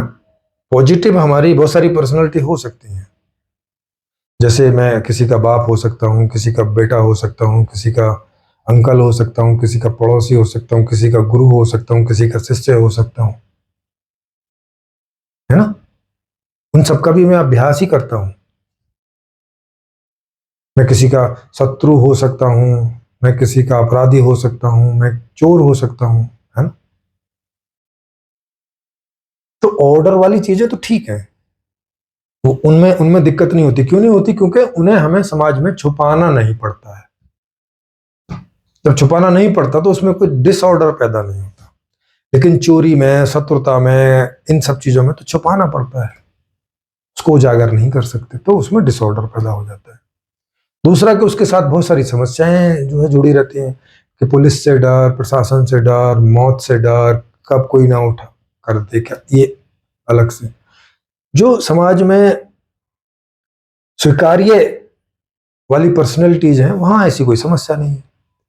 पॉजिटिव हमारी बहुत सारी पर्सनैलिटी हो सकती हैं, जैसे मैं किसी का बाप हो सकता हूँ, किसी का बेटा हो सकता हूँ, किसी का अंकल हो सकता हूँ, किसी का पड़ोसी हो सकता हूँ, किसी का गुरु हो सकता हूँ, किसी का शिष्य हो सकता हूँ, है ना। उन सबका भी मैं अभ्यास ही करता हूँ। मैं किसी का शत्रु हो सकता हूँ, मैं किसी का अपराधी हो सकता हूँ, मैं चोर हो सकता हूँ, है ना। तो ऑर्डर वाली चीजें तो ठीक है, वो उनमें उनमें दिक्कत नहीं होती। क्यों नहीं होती? क्योंकि उन्हें हमें समाज में छुपाना नहीं पड़ता है। जब छुपाना नहीं पड़ता तो उसमें कोई डिसऑर्डर पैदा नहीं होता। लेकिन चोरी में, शत्रुता में, इन सब चीजों में तो छुपाना पड़ता है, उसको उजागर नहीं कर सकते, तो उसमें डिसऑर्डर पैदा हो जाता है। दूसरा कि उसके साथ बहुत सारी समस्याएं जो है जुड़ी रहती हैं, कि पुलिस से डर, प्रशासन से डर, मौत से डर, कब कोई ना उठा कर दे क्या, ये अलग से। जो समाज में स्वीकार्य वाली पर्सनैलिटीज हैं वहां ऐसी कोई समस्या नहीं है।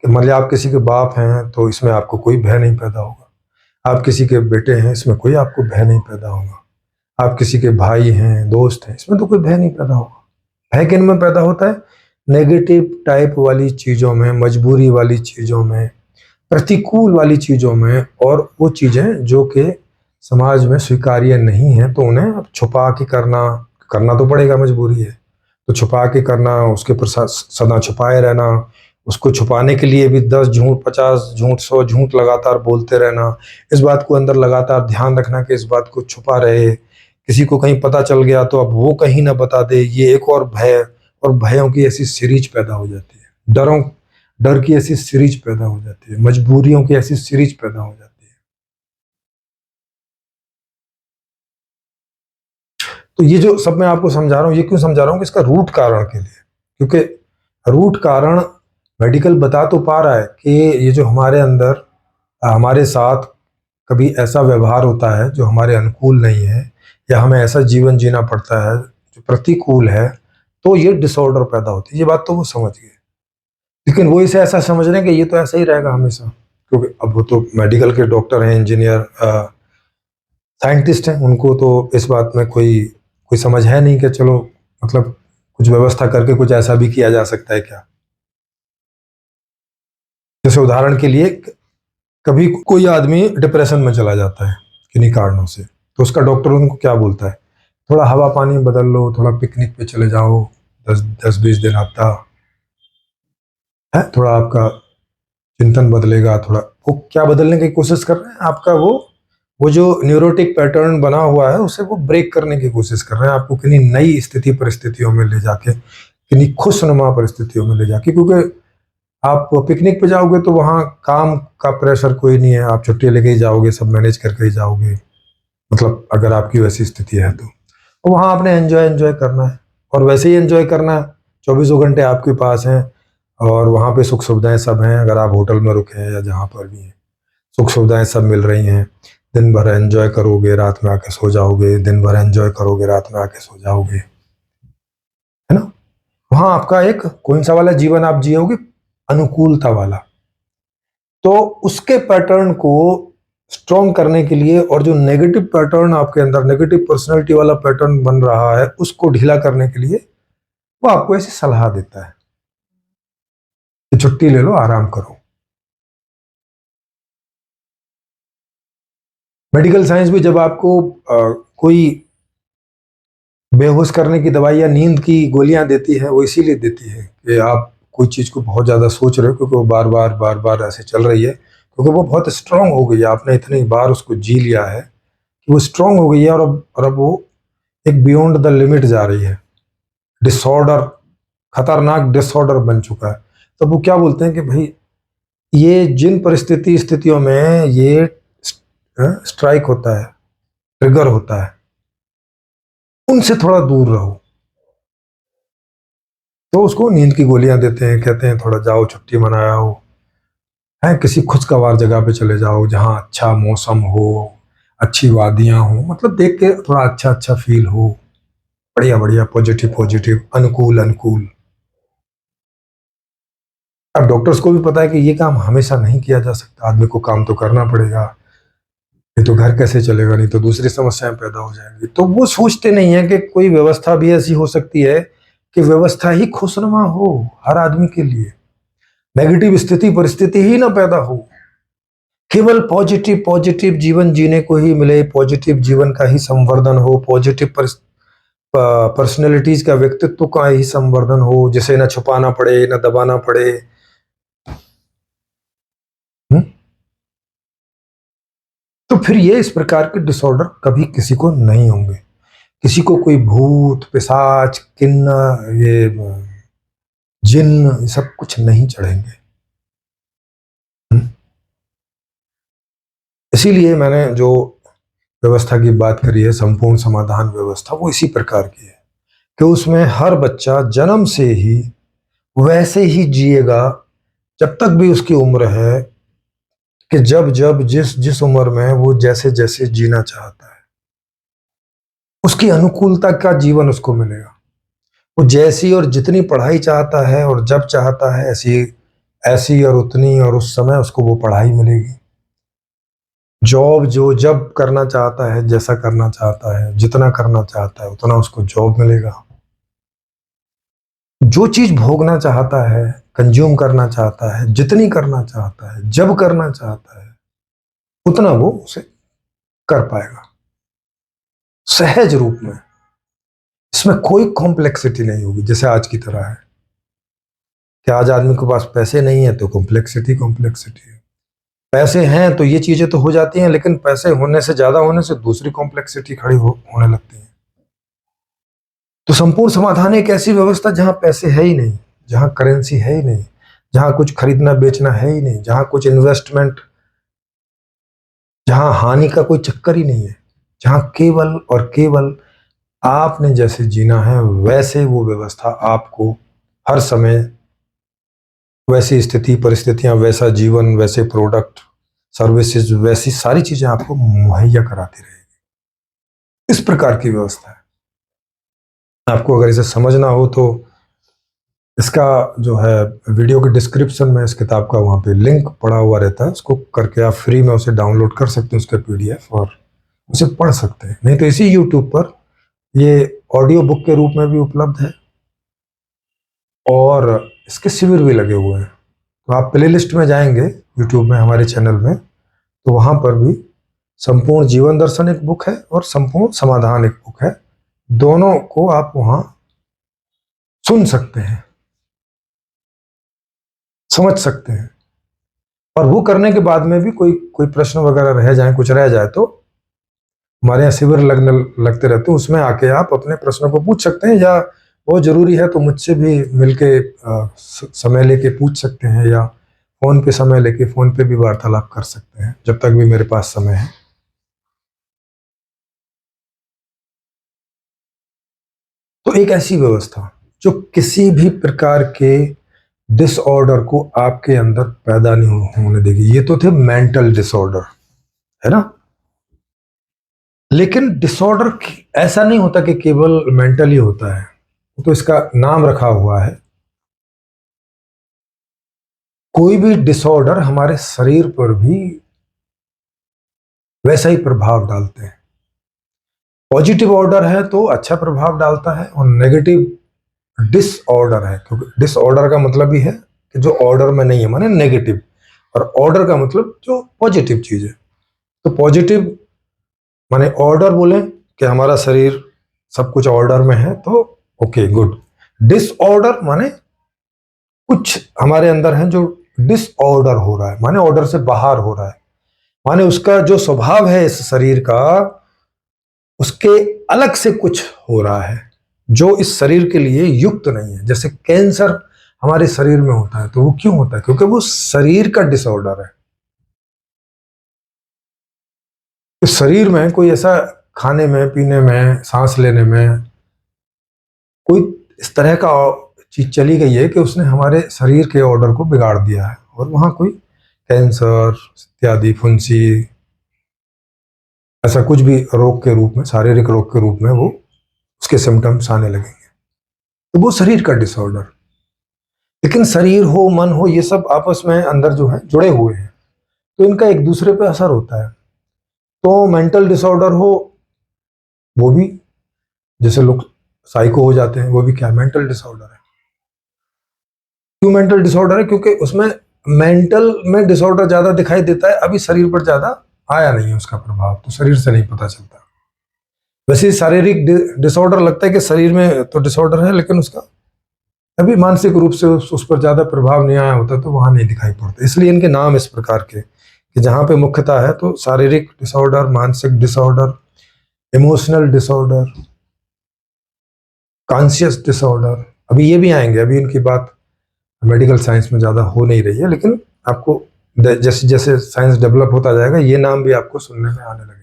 कि मान लिया आप किसी के बाप हैं तो इसमें आपको कोई भय नहीं पैदा होगा, आप किसी के बेटे हैं इसमें कोई आपको भय नहीं पैदा होगा, आप किसी के भाई हैं, दोस्त हैं, इसमें तो कोई भय नहीं पैदा होगा। भय किन में पैदा होता है? नेगेटिव टाइप वाली चीज़ों में, मजबूरी वाली चीज़ों में, प्रतिकूल वाली चीज़ों में, और वो चीज़ें जो कि समाज में स्वीकार्य नहीं है तो उन्हें अब छुपा के करना तो पड़ेगा, मजबूरी है तो छुपा के करना, उसके ऊपर सदा छुपाए रहना, उसको छुपाने के लिए भी 10 झूठ, 50 झूठ, 100 झूठ लगातार बोलते रहना, इस बात को अंदर लगातार ध्यान रखना कि इस बात को छुपा रहे, किसी को कहीं पता चल गया तो अब वो कहीं ना बता दे, ये एक और भय, और भयों की ऐसी सीरीज पैदा हो जाती है, डर की ऐसी सीरीज पैदा हो जाती है, मजबूरियों की ऐसी सीरीज पैदा हो जाती है। तो ये जो सब मैं आपको समझा रहा हूँ, ये क्यों समझा रहा हूँ कि इसका रूट कारण के लिए, क्योंकि रूट कारण मेडिकल बता तो पा रहा है कि ये जो हमारे अंदर, हमारे साथ कभी ऐसा व्यवहार होता है जो हमारे अनुकूल नहीं है, या हमें ऐसा जीवन जीना पड़ता है जो प्रतिकूल है, तो ये डिसऑर्डर पैदा होती है, ये बात तो वो समझ गए। लेकिन वो इसे ऐसा समझ रहे हैं कि ये तो ऐसा ही रहेगा हमेशा, क्योंकि अब वो तो मेडिकल के डॉक्टर हैं, इंजीनियर, साइंटिस्ट हैं, उनको तो इस बात में कोई कोई समझ है नहीं कि चलो मतलब कुछ व्यवस्था करके कुछ ऐसा भी किया जा सकता है क्या। जैसे उदाहरण के लिए, कभी कोई आदमी डिप्रेशन में चला जाता है किन्हीं कारणों से, तो उसका डॉक्टर उनको क्या बोलता है, थोड़ा हवा पानी बदल लो, थोड़ा पिकनिक पे चले जाओ, 10-20 दिन हफ्ता है, थोड़ा आपका चिंतन बदलेगा, थोड़ा वो क्या बदलने की कोशिश कर रहे हैं, आपका वो जो न्यूरोटिक पैटर्न बना हुआ है उसे वो ब्रेक करने की कोशिश कर रहे हैं, आपको किन्हीं नई स्थिति परिस्थितियों में ले जाके, किन्हीं खुशनुमा परिस्थितियों में ले जाके, क्योंकि आप पिकनिक पे जाओगे तो वहाँ काम का प्रेशर कोई नहीं है, आप छुट्टी लेके ही जाओगे, सब मैनेज करके ही जाओगे, मतलब अगर आपकी वैसी स्थिति है तो वहाँ आपने एंजॉय एंजॉय करना है, और वैसे ही एंजॉय करना है, 24 घंटे आपके पास हैं, और वहाँ पे सुख सुविधाएं सब हैं, अगर आप होटल में रुके हैं या जहाँ पर भी हैं, सुख सुविधाएं सब मिल रही हैं, दिन भर एंजॉय करोगे, रात में आके सो जाओगे, दिन भर एंजॉय करोगे, रात में आके सो जाओगे, है ना। वहाँ आपका एक कौन सा वाला जीवन आप जियोगे, अनुकूलता वाला। तो उसके पैटर्न को स्ट्रॉन्ग करने के लिए, और जो नेगेटिव पैटर्न आपके अंदर, नेगेटिव पर्सनैलिटी वाला पैटर्न बन रहा है, उसको ढीला करने के लिए वो आपको ऐसी सलाह देता है कि छुट्टी ले लो, आराम करो। मेडिकल साइंस भी जब आपको कोई बेहोश करने की दवाई या नींद की गोलियां देती है, वो इसीलिए देती है कि आप कोई चीज़ को बहुत ज़्यादा सोच रहे हो, क्योंकि वो बार बार ऐसे चल रही है, क्योंकि वो बहुत स्ट्रांग हो गई है, आपने इतनी बार उसको जी लिया है कि वो स्ट्रांग हो गई है, और अब वो एक बियॉन्ड द लिमिट जा रही है, डिसऑर्डर, खतरनाक डिसऑर्डर बन चुका है। तो वो क्या बोलते हैं कि भाई, ये जिन स्थितियों में ये स्ट्राइक होता है, ट्रिगर होता है, उनसे थोड़ा दूर रहो। तो उसको नींद की गोलियां देते हैं, कहते हैं थोड़ा जाओ छुट्टी मनाओ, है किसी खुशगवार जगह पे चले जाओ जहाँ अच्छा मौसम हो, अच्छी वादियां हो, मतलब देख के थोड़ा अच्छा अच्छा फील हो, बढ़िया बढ़िया, पॉजिटिव पॉजिटिव, अनुकूल अनुकूल। अब डॉक्टर्स को भी पता है कि ये काम हमेशा नहीं किया जा सकता, आदमी को काम तो करना पड़ेगा, नहीं तो घर कैसे चलेगा, नहीं तो दूसरी समस्याएं पैदा हो जाएंगी। तो वो सोचते नहीं है कि कोई व्यवस्था भी ऐसी हो सकती है कि व्यवस्था ही खुशनुमा हो हर आदमी के लिए, नेगेटिव स्थिति परिस्थिति ही ना पैदा हो, केवल पॉजिटिव पॉजिटिव जीवन जीने को ही मिले, पॉजिटिव जीवन का ही संवर्धन हो, पॉजिटिव पर्सनैलिटीज का, व्यक्तित्व का ही संवर्धन हो, जिसे ना छुपाना पड़े ना दबाना पड़े। हुँ? तो फिर ये इस प्रकार के डिसऑर्डर कभी किसी को नहीं होंगे, किसी को कोई भूत पिशाच किन्नर ये जिन्न ये सब कुछ नहीं चढ़ेंगे। इसीलिए मैंने जो व्यवस्था की बात करी है, संपूर्ण समाधान व्यवस्था, वो इसी प्रकार की है कि उसमें हर बच्चा जन्म से ही वैसे ही जिएगा, जब तक भी उसकी उम्र है, कि जब जब जिस जिस उम्र में वो जैसे जैसे जीना चाहता है, उसकी अनुकूलता का जीवन उसको मिलेगा। वो जैसी और जितनी पढ़ाई चाहता है और जब चाहता है, ऐसी ऐसी और उतनी और उस समय उसको वो पढ़ाई मिलेगी। जॉब जो जब करना चाहता है, जैसा करना चाहता है, जितना करना चाहता है, उतना उसको जॉब मिलेगा। जो चीज भोगना चाहता है, कंज्यूम करना चाहता है, जितनी करना चाहता है, जब करना चाहता है, उतना वो उसे कर पाएगा सहज रूप में। इसमें कोई कॉम्प्लेक्सिटी नहीं होगी जैसे आज की तरह है कि आज आदमी के पास पैसे नहीं है तो कॉम्प्लेक्सिटी कॉम्प्लेक्सिटी है, पैसे हैं तो ये चीजें तो हो जाती हैं, लेकिन पैसे होने से ज्यादा होने से दूसरी कॉम्प्लेक्सिटी खड़ी होने लगती है। तो संपूर्ण समाधान एक ऐसी व्यवस्था जहां पैसे है ही नहीं, जहां करेंसी है ही नहीं, जहां कुछ खरीदना बेचना है ही नहीं, जहां कुछ इन्वेस्टमेंट, जहां हानि का कोई चक्कर ही नहीं है, जहां केवल और केवल आपने जैसे जीना है वैसे वो व्यवस्था आपको हर समय, वैसी स्थिति परिस्थितियां, वैसा जीवन, वैसे प्रोडक्ट सर्विसेज, वैसी सारी चीजें आपको मुहैया कराती रहेगी। इस प्रकार की व्यवस्था है। आपको अगर इसे समझना हो तो इसका जो है वीडियो के डिस्क्रिप्शन में इस किताब का वहाँ पे लिंक पड़ा हुआ रहता है, उसको करके आप फ्री में उसे डाउनलोड कर सकते हैं उसका PDF, और उसे पढ़ सकते हैं। नहीं तो इसी यूट्यूब पर ये ऑडियो बुक के रूप में भी उपलब्ध है और इसके शिविर भी लगे हुए हैं। तो आप प्लेलिस्ट में जाएंगे यूट्यूब में हमारे चैनल में, तो वहाँ पर भी संपूर्ण जीवन दर्शन एक बुक है और संपूर्ण समाधान एक बुक है। दोनों को आप वहाँ सुन सकते हैं, समझ सकते हैं, और वो करने के बाद में भी कोई कोई प्रश्न वगैरह रह जाए, कुछ रह जाए, तो हमारे यहाँ शिविर लगते रहते हैं, उसमें आके आप अपने प्रश्नों को पूछ सकते हैं, या बहुत जरूरी है तो मुझसे भी मिलके समय लेके पूछ सकते हैं, या फोन पे समय लेके फोन पे भी वार्तालाप कर सकते हैं जब तक भी मेरे पास समय है। तो एक ऐसी व्यवस्था जो किसी भी प्रकार के डिसऑर्डर को आपके अंदर पैदा नहीं होने देगी। ये तो थे मेंटल डिसऑर्डर, है ना। लेकिन डिसऑर्डर ऐसा नहीं होता कि केवल मेंटल ही होता है, तो इसका नाम रखा हुआ है। कोई भी डिसऑर्डर हमारे शरीर पर भी वैसा ही प्रभाव डालते हैं। पॉजिटिव ऑर्डर है तो अच्छा प्रभाव डालता है, और नेगेटिव डिसऑर्डर है, क्योंकि डिसऑर्डर का मतलब ही है कि जो ऑर्डर में नहीं है, माने नेगेटिव, और ऑर्डर का मतलब जो पॉजिटिव चीज है। तो पॉजिटिव माने ऑर्डर बोले कि हमारा शरीर सब कुछ ऑर्डर में है, तो ओके गुड। डिसऑर्डर माने कुछ हमारे अंदर है जो डिसऑर्डर हो रहा है, माने ऑर्डर से बाहर हो रहा है, माने उसका जो स्वभाव है इस शरीर का, उसके अलग से कुछ हो रहा है जो इस शरीर के लिए युक्त नहीं है। जैसे कैंसर हमारे शरीर में होता है, तो वो क्यों होता है? क्योंकि वो शरीर का डिसऑर्डर है। इस शरीर में कोई ऐसा खाने में, पीने में, सांस लेने में कोई इस तरह का चीज चली गई है कि उसने हमारे शरीर के ऑर्डर को बिगाड़ दिया है, और वहां कोई कैंसर इत्यादि, फुंसी, ऐसा कुछ भी रोग के रूप में, शारीरिक रोग के रूप में वो उसके सिम्टम्स आने लगेंगे। तो वो शरीर का डिसऑर्डर। लेकिन शरीर हो, मन हो, ये सब आपस में अंदर जो है जुड़े हुए हैं, तो इनका एक दूसरे पे असर होता है। तो मेंटल डिसऑर्डर हो, वो भी, जैसे लोग साइको हो जाते हैं, वो भी क्या मेंटल डिसऑर्डर है। क्यों मेंटल डिसऑर्डर है? क्योंकि उसमें मेंटल में डिसऑर्डर ज्यादा दिखाई देता है, अभी शरीर पर ज्यादा आया नहीं है उसका प्रभाव, तो शरीर से नहीं पता चलता। वैसे शारीरिक डिसऑर्डर लगता है कि शरीर में तो डिसऑर्डर है, लेकिन उसका अभी मानसिक रूप से उस पर ज्यादा प्रभाव नहीं आया होता, तो वहां नहीं दिखाई पड़ता। इसलिए इनके नाम इस प्रकार के, कि जहां पे मुख्यतः है तो शारीरिक डिसऑर्डर, मानसिक disorder, emotional disorder, conscious disorder, अभी ये भी आएंगे। अभी इनकी बात मेडिकल साइंस में ज़्यादा हो नहीं रही है, लेकिन आपको जैसे जैसे साइंस डेवलप होता जाएगा ये नाम भी आपको सुनने में आने लगेंगे।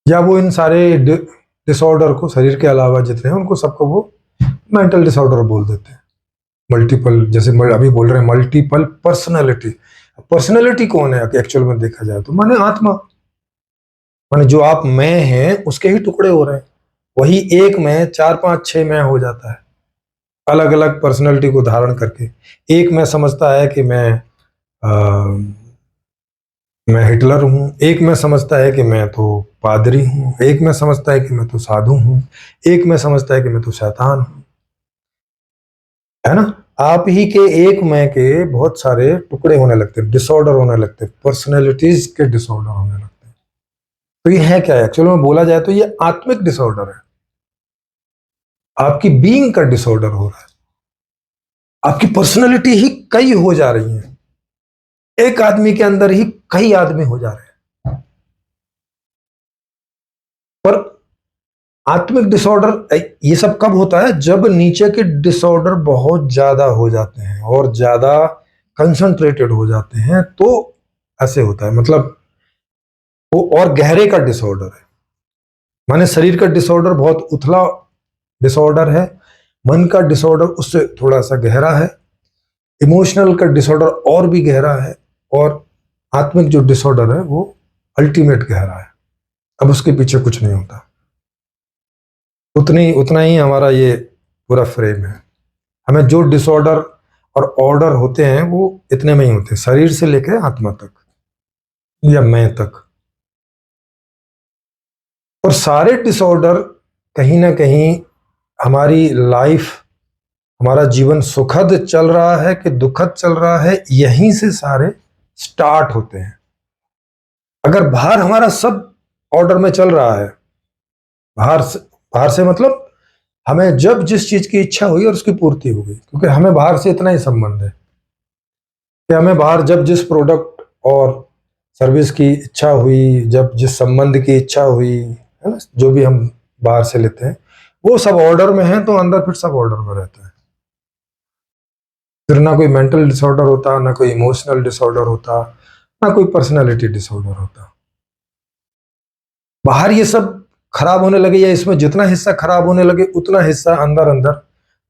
या वो इन सारे डिसऑर्डर को, शरीर के अलावा जितने हैं उनको सबको वो मेंटल डिसऑर्डर बोल देते हैं। मल्टीपल, जैसे अभी बोल रहे हैं मल्टीपल पर्सनैलिटी। पर्सनैलिटी कौन है एक्चुअल में देखा जाए तो? माने आत्मा, माने जो आप मैं हैं उसके ही टुकड़े हो रहे हैं। वही एक में चार पांच छह मैं हो जाता है, अलग अलग पर्सनैलिटी को धारण करके। एक मैं समझता है कि मैं मैं हिटलर हूँ, एक में समझता है कि मैं तो पादरी हूँ, एक में समझता है कि मैं तो साधु हूँ, एक में समझता है कि मैं तो शैतान हूँ, है ना। आप ही के एक मैं के बहुत सारे टुकड़े होने लगते हैं, डिसऑर्डर होने लगते हैं, पर्सनैलिटीज के डिसऑर्डर होने लगते हैं। तो ये है क्या है एक्चुअली में बोला जाए तो ये आत्मिक डिसऑर्डर है, आपकी बीइंग का डिसऑर्डर हो रहा है, आपकी पर्सनैलिटी ही कई हो जा रही है, एक आदमी के अंदर ही कई आदमी हो जा रहे हैं। पर आत्मिक डिसऑर्डर ये सब कब होता है, जब नीचे के डिसऑर्डर बहुत ज्यादा हो जाते हैं और ज्यादा कंसंट्रेटेड हो जाते हैं, तो ऐसे होता है। मतलब वो और गहरे का डिसऑर्डर है, माने शरीर का डिसऑर्डर बहुत उथला डिसऑर्डर है, मन का डिसऑर्डर उससे थोड़ा सा गहरा है, इमोशनल का डिसऑर्डर और भी गहरा है, और आत्मिक जो डिसऑर्डर है वो अल्टीमेट गहरा है। अब उसके पीछे कुछ नहीं होता, उतना ही हमारा ये पूरा फ्रेम है। हमें जो डिसऑर्डर और ऑर्डर होते हैं वो इतने में ही होते हैं, शरीर से लेकर आत्मा तक या मैं तक। और सारे डिसऑर्डर कहीं ना कहीं हमारी लाइफ, हमारा जीवन सुखद चल रहा है कि दुखद चल रहा है, यहीं से सारे स्टार्ट होते हैं। अगर बाहर हमारा सब ऑर्डर में चल रहा है, बाहर से बाहर से मतलब हमें जब जिस चीज की इच्छा हुई और उसकी पूर्ति हो गई, क्योंकि हमें बाहर से इतना ही संबंध है कि हमें बाहर जब जिस प्रोडक्ट और सर्विस की इच्छा हुई, जब जिस संबंध की इच्छा हुई, है ना, जो भी हम बाहर से लेते हैं वो सब ऑर्डर में है, तो अंदर फिर सब ऑर्डर में रहता है। फिर ना कोई मेंटल डिसऑर्डर होता, ना कोई इमोशनल डिसऑर्डर होता, ना कोई पर्सनालिटी डिसऑर्डर होता। बाहर ये सब खराब होने लगे, या इसमें जितना हिस्सा खराब होने लगे उतना हिस्सा अंदर अंदर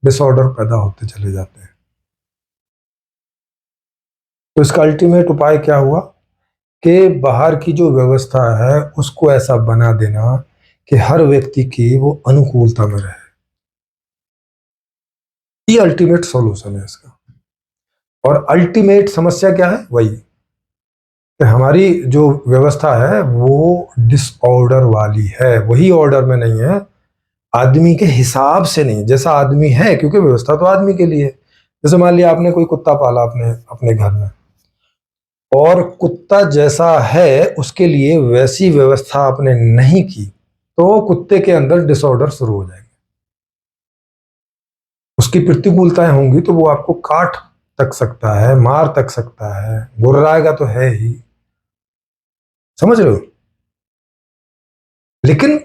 डिसऑर्डर पैदा होते चले जाते हैं। तो इसका अल्टीमेट उपाय क्या हुआ कि बाहर की जो व्यवस्था है उसको ऐसा बना देना कि हर व्यक्ति की वो अनुकूलता में रहे। ये अल्टीमेट सॉल्यूशन है इसका। और अल्टीमेट समस्या क्या है, वही कि हमारी जो व्यवस्था है वो डिसऑर्डर वाली है, वही ऑर्डर में नहीं है, आदमी के हिसाब से नहीं, जैसा आदमी है, क्योंकि व्यवस्था तो आदमी के लिए है। जैसे मान लिया आपने कोई कुत्ता पाला अपने अपने घर में, और कुत्ता जैसा है उसके लिए वैसी व्यवस्था आपने नहीं की, तो कुत्ते के अंदर डिसऑर्डर शुरू हो जाएंगे, उसकी प्रतिकूलताएं होंगी, तो वो आपको काट तक सकता है, मार तक सकता है, गुर्राएगा तो है ही, समझ रहे हो। लेकिन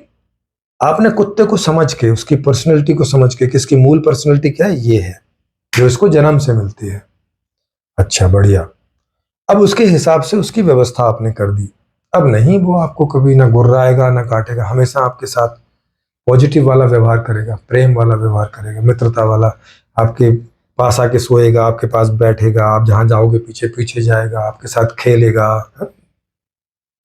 आपने कुत्ते को समझ के, उसकी पर्सनैलिटी को समझ के कि इसकी मूल पर्सनैलिटी क्या है, ये है जो इसको जन्म से मिलती है, अच्छा बढ़िया, अब उसके हिसाब से उसकी व्यवस्था आपने कर दी। अब नहीं, वो आपको कभी ना गुर्राएगा ना काटेगा, हमेशा आपके साथ पॉजिटिव वाला व्यवहार करेगा, प्रेम वाला व्यवहार करेगा, मित्रता वाला, आपके पास आके सोएगा, आपके पास बैठेगा, आप जहां जाओगे पीछे पीछे जाएगा, आपके साथ खेलेगा।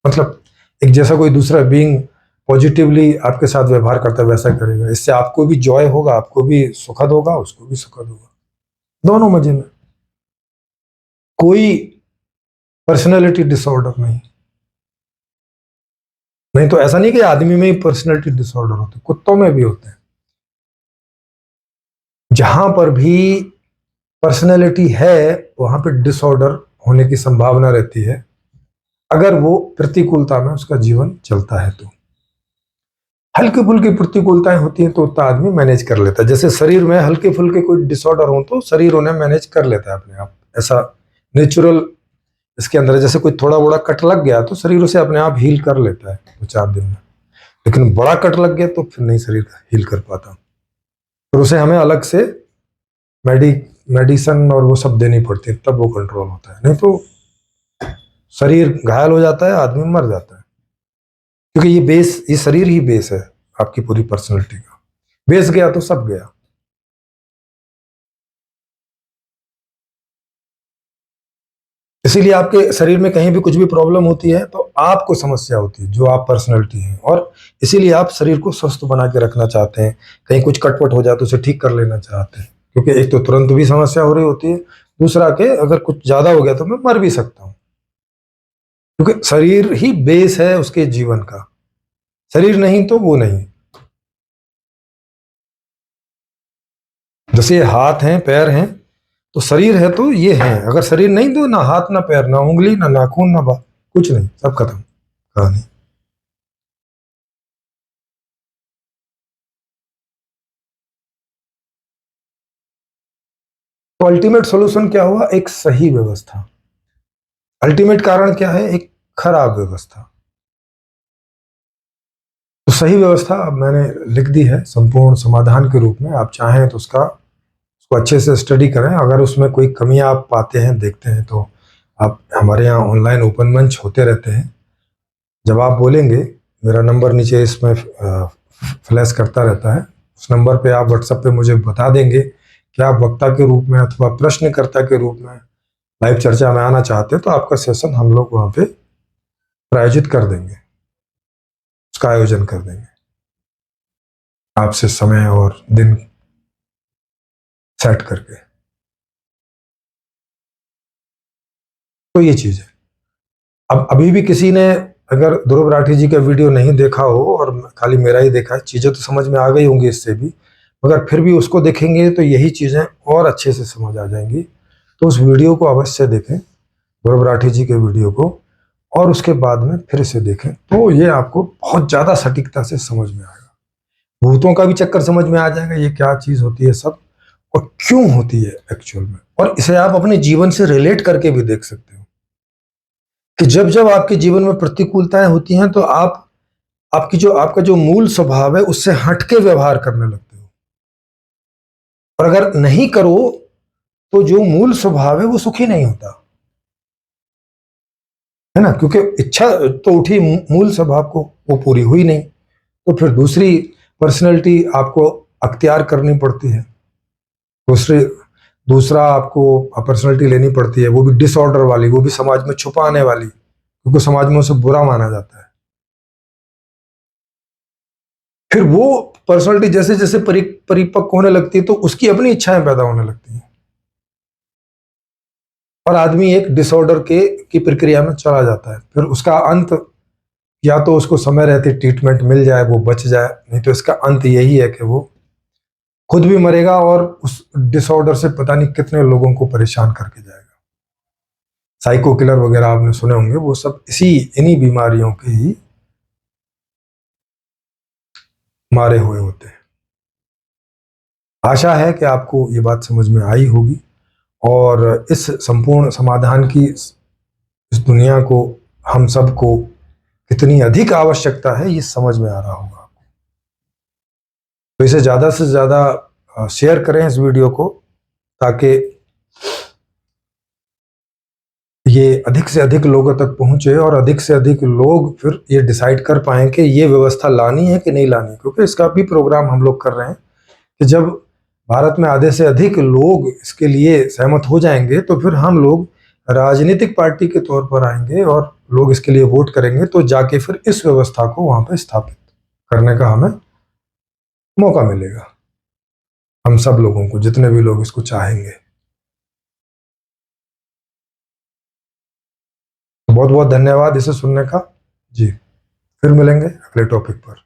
मतलब एक जैसा कोई दूसरा बीइंग पॉजिटिवली आपके साथ व्यवहार करता है वैसा करेगा, इससे आपको भी जॉय होगा, आपको भी सुखद होगा, उसको भी सुखद होगा, दोनों मजे में। कोई पर्सनैलिटी डिसऑर्डर नहीं। नहीं तो ऐसा नहीं कि आदमी में ही पर्सनैलिटी डिसऑर्डर होते, कुत्तों में भी होते हैं। जहां पर भी पर्सनैलिटी है वहां पे डिसऑर्डर होने की संभावना रहती है, अगर वो प्रतिकूलता में उसका जीवन चलता है तो। हल्की फुल्की प्रतिकूलताएं होती हैं तो उतना आदमी मैनेज कर लेता है, जैसे शरीर में हल्के फुल्के कोई डिसऑर्डर हो तो शरीर उन्हें मैनेज कर लेता है अपने आप, ऐसा नेचुरल इसके अंदर है। जैसे कोई थोड़ा बड़ा कट लग गया तो शरीर उसे अपने आप हील कर लेता है 2-4 दिन में, लेकिन बड़ा कट लग गया तो फिर नहीं शरीर हील कर पाता, फिर उसे हमें अलग से मेडी मेडिसन और वो सब देनी पड़ती है, तब वो कंट्रोल होता है, नहीं तो शरीर घायल हो जाता है, आदमी मर जाता है। क्योंकि ये बेस, ये शरीर ही बेस है आपकी पूरी पर्सनैलिटी का, बेस गया तो सब गया। इसीलिए आपके शरीर में कहीं भी कुछ भी प्रॉब्लम होती है तो आपको समस्या होती है, जो आप पर्सनैलिटी हैं, और इसीलिए आप शरीर को स्वस्थ बना के रखना चाहते हैं। कहीं कुछ कटपट हो जाए तो उसे ठीक कर लेना चाहते हैं, क्योंकि एक तो तुरंत भी समस्या हो रही होती है, दूसरा के अगर कुछ ज्यादा हो गया तो मैं मर भी सकता हूँ। क्योंकि शरीर ही बेस है उसके जीवन का, शरीर नहीं तो वो नहीं। जैसे ये हाथ हैं, पैर हैं, तो शरीर है तो ये है, अगर शरीर नहीं तो ना हाथ ना पैर ना उंगली ना नाखून ना बाल, कुछ नहीं, सब खत्म कहानी। तो अल्टीमेट सॉल्यूशन क्या हुआ? एक सही व्यवस्था। अल्टीमेट कारण क्या है? एक खराब व्यवस्था। तो सही व्यवस्था अब मैंने लिख दी है संपूर्ण समाधान के रूप में। आप चाहें तो उसको अच्छे से स्टडी करें। अगर उसमें कोई कमियां आप पाते हैं, देखते हैं, तो आप हमारे यहाँ ऑनलाइन ओपन मंच होते रहते हैं। जब आप बोलेंगे, मेरा नंबर नीचे इसमें फ्लैश करता रहता है, उस नंबर पे आप व्हाट्सएप पे मुझे बता देंगे कि आप वक्ता के रूप में अथवा प्रश्नकर्ता के रूप में लाइव चर्चा में आना चाहते हैं, तो आपका सेशन हम लोग वहाँ पे प्रायोजित कर देंगे, उसका आयोजन कर देंगे। आपसे समय और दिन सेट करके। तो ये चीज़ है। अब अभी भी किसी ने अगर ध्रुव राठी जी का वीडियो नहीं देखा हो और खाली मेरा ही देखा है, चीज़ें तो समझ में आ गई होंगी इससे भी, मगर फिर भी उसको देखेंगे तो यही चीज़ें और अच्छे से समझ आ जाएंगी। तो उस वीडियो को अवश्य देखें, ध्रुव राठी जी के वीडियो को, और उसके बाद में फिर से देखें, तो ये आपको बहुत ज़्यादा सटीकता से समझ में आएगा। भूतों का भी चक्कर समझ में आ जाएगा, ये क्या चीज़ होती है सब, और क्यों होती है एक्चुअल में। और इसे आप अपने जीवन से रिलेट करके भी देख सकते हो कि जब जब आपके जीवन में प्रतिकूलताएं होती हैं, तो आपका जो मूल स्वभाव है उससे हटके व्यवहार करने लगते हो। और अगर नहीं करो तो जो मूल स्वभाव है वो सुखी नहीं होता है ना, क्योंकि इच्छा तो उठी, मूल स्वभाव को वो पूरी हुई नहीं, तो फिर दूसरी पर्सनैलिटी आपको अख्तियार करनी पड़ती है, दूसरे दूसरा आपको पर्सनैलिटी लेनी पड़ती है, वो भी डिसऑर्डर वाली, वो भी समाज में छुपाने वाली, क्योंकि समाज में उसे बुरा माना जाता है। फिर वो पर्सनैलिटी जैसे जैसे परिपक्व होने लगती है, तो उसकी अपनी इच्छाएं पैदा होने लगती हैं, और आदमी एक डिसऑर्डर की प्रक्रिया में चला जाता है। फिर उसका अंत, या तो उसको समय रहते ट्रीटमेंट मिल जाए, वो बच जाए, नहीं तो इसका अंत यही है कि वो खुद भी मरेगा और उस डिसऑर्डर से पता नहीं कितने लोगों को परेशान करके जाएगा। साइको किलर वगैरह आपने सुने होंगे, वो सब इन्हीं बीमारियों के ही मारे हुए होते हैं। आशा है कि आपको ये बात समझ में आई होगी, और इस संपूर्ण समाधान की इस दुनिया को, हम सबको कितनी अधिक आवश्यकता है, ये समझ में आ रहा होगा आपको। तो इसे ज़्यादा से ज़्यादा शेयर करें इस वीडियो को, ताकि ये अधिक से अधिक लोगों तक पहुंचे और अधिक से अधिक लोग फिर ये डिसाइड कर पाएं कि ये व्यवस्था लानी है कि नहीं लानी। क्योंकि इसका भी प्रोग्राम हम लोग कर रहे हैं कि जब भारत में आधे से अधिक लोग इसके लिए सहमत हो जाएंगे, तो फिर हम लोग राजनीतिक पार्टी के तौर पर आएंगे और लोग इसके लिए वोट करेंगे, तो जाके फिर इस व्यवस्था को वहां पर स्थापित करने का हमें मौका मिलेगा, हम सब लोगों को, जितने भी लोग इसको चाहेंगे। बहुत बहुत धन्यवाद इसे सुनने का। जी, फिर मिलेंगे अगले टॉपिक पर।